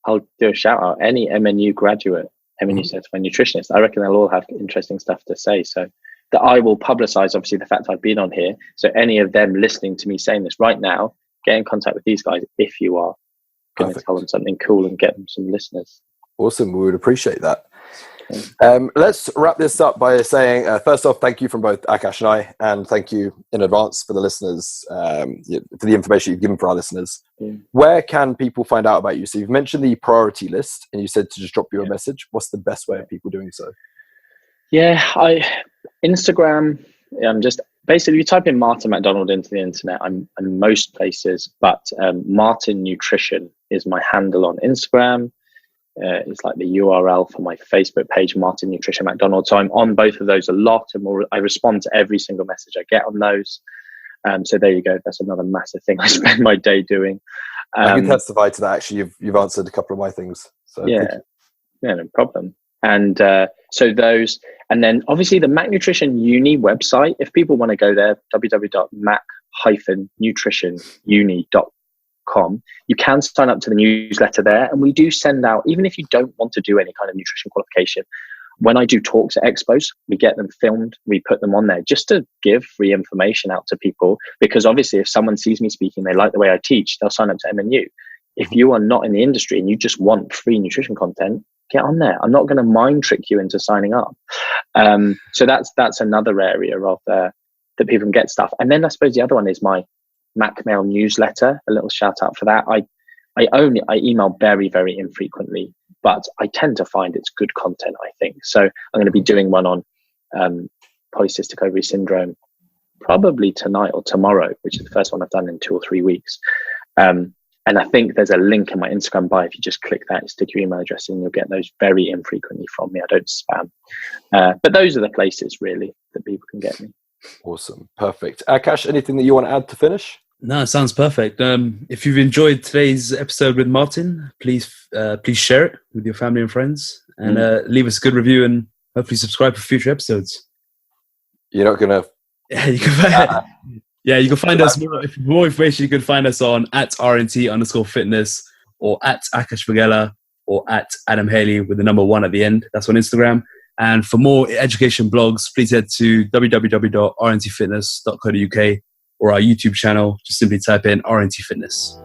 I'll do a shout out, any MNU graduate, MNU certified nutritionist, I reckon they'll all have interesting stuff to say. So that I will publicize, obviously, the fact I've been on here. So any of them listening to me saying this right now, get in contact with these guys if you are going to tell them something cool and get them some listeners. Awesome. We would appreciate that. Let's wrap this up by saying, first off, thank you from both Akash and I, and thank you in advance for the listeners, for the information you've given for our listeners. Where can people find out about you? So you've mentioned the priority list, and you said to just drop you a message. What's the best way of people doing so? Instagram. Just basically, you type in Martin MacDonald into the internet. I'm most places, but Martin Nutrition is my handle on Instagram. It's like the URL for my Facebook page, Martin Nutrition MacDonald. So I'm on both of those a lot, and I respond to every single message I get on those. So there you go. That's another massive thing I spend my day doing. I can testify to that. Actually, you've answered a couple of my things. So no problem. And so those, and then obviously the Mac Nutrition Uni website. If people want to go there, www.mac-nutritionuni.com. You can sign up to the newsletter there, and we do send out, even if you don't want to do any kind of nutrition qualification, when I do talks at expos, we get them filmed, we put them on there just to give free information out to people, because obviously if someone sees me speaking, they like the way I teach, they'll sign up to MNU. If you are not in the industry and you just want free nutrition content, get on there. I'm not going to mind trick you into signing up. So that's another area of that people can get stuff. And then I suppose the other one is my MacMail newsletter. A little shout out for that. I email very, very infrequently, but I tend to find it's good content, I think. So I'm going to be doing one on polycystic ovary syndrome probably tonight or tomorrow, which is the first one I've done in 2 or 3 weeks. And I think there's a link in my Instagram bio. If you just click that, stick your email address in, you'll get those very infrequently from me. I don't spam. But those are the places really that people can get me. Awesome. Perfect. Akash, anything that you want to add to finish? No, it sounds perfect. If you've enjoyed today's episode with Martin, please share it with your family and friends, and leave us a good review, and hopefully subscribe for future episodes. You're not going to... You can find us more information. You can find us on @RNT_fitness or @Akash Vagela or @Adam Haley with the number 1 at the end. That's on Instagram. And for more education blogs, please head to www.rntfitness.co.uk or our YouTube channel. Just simply type in RNT Fitness.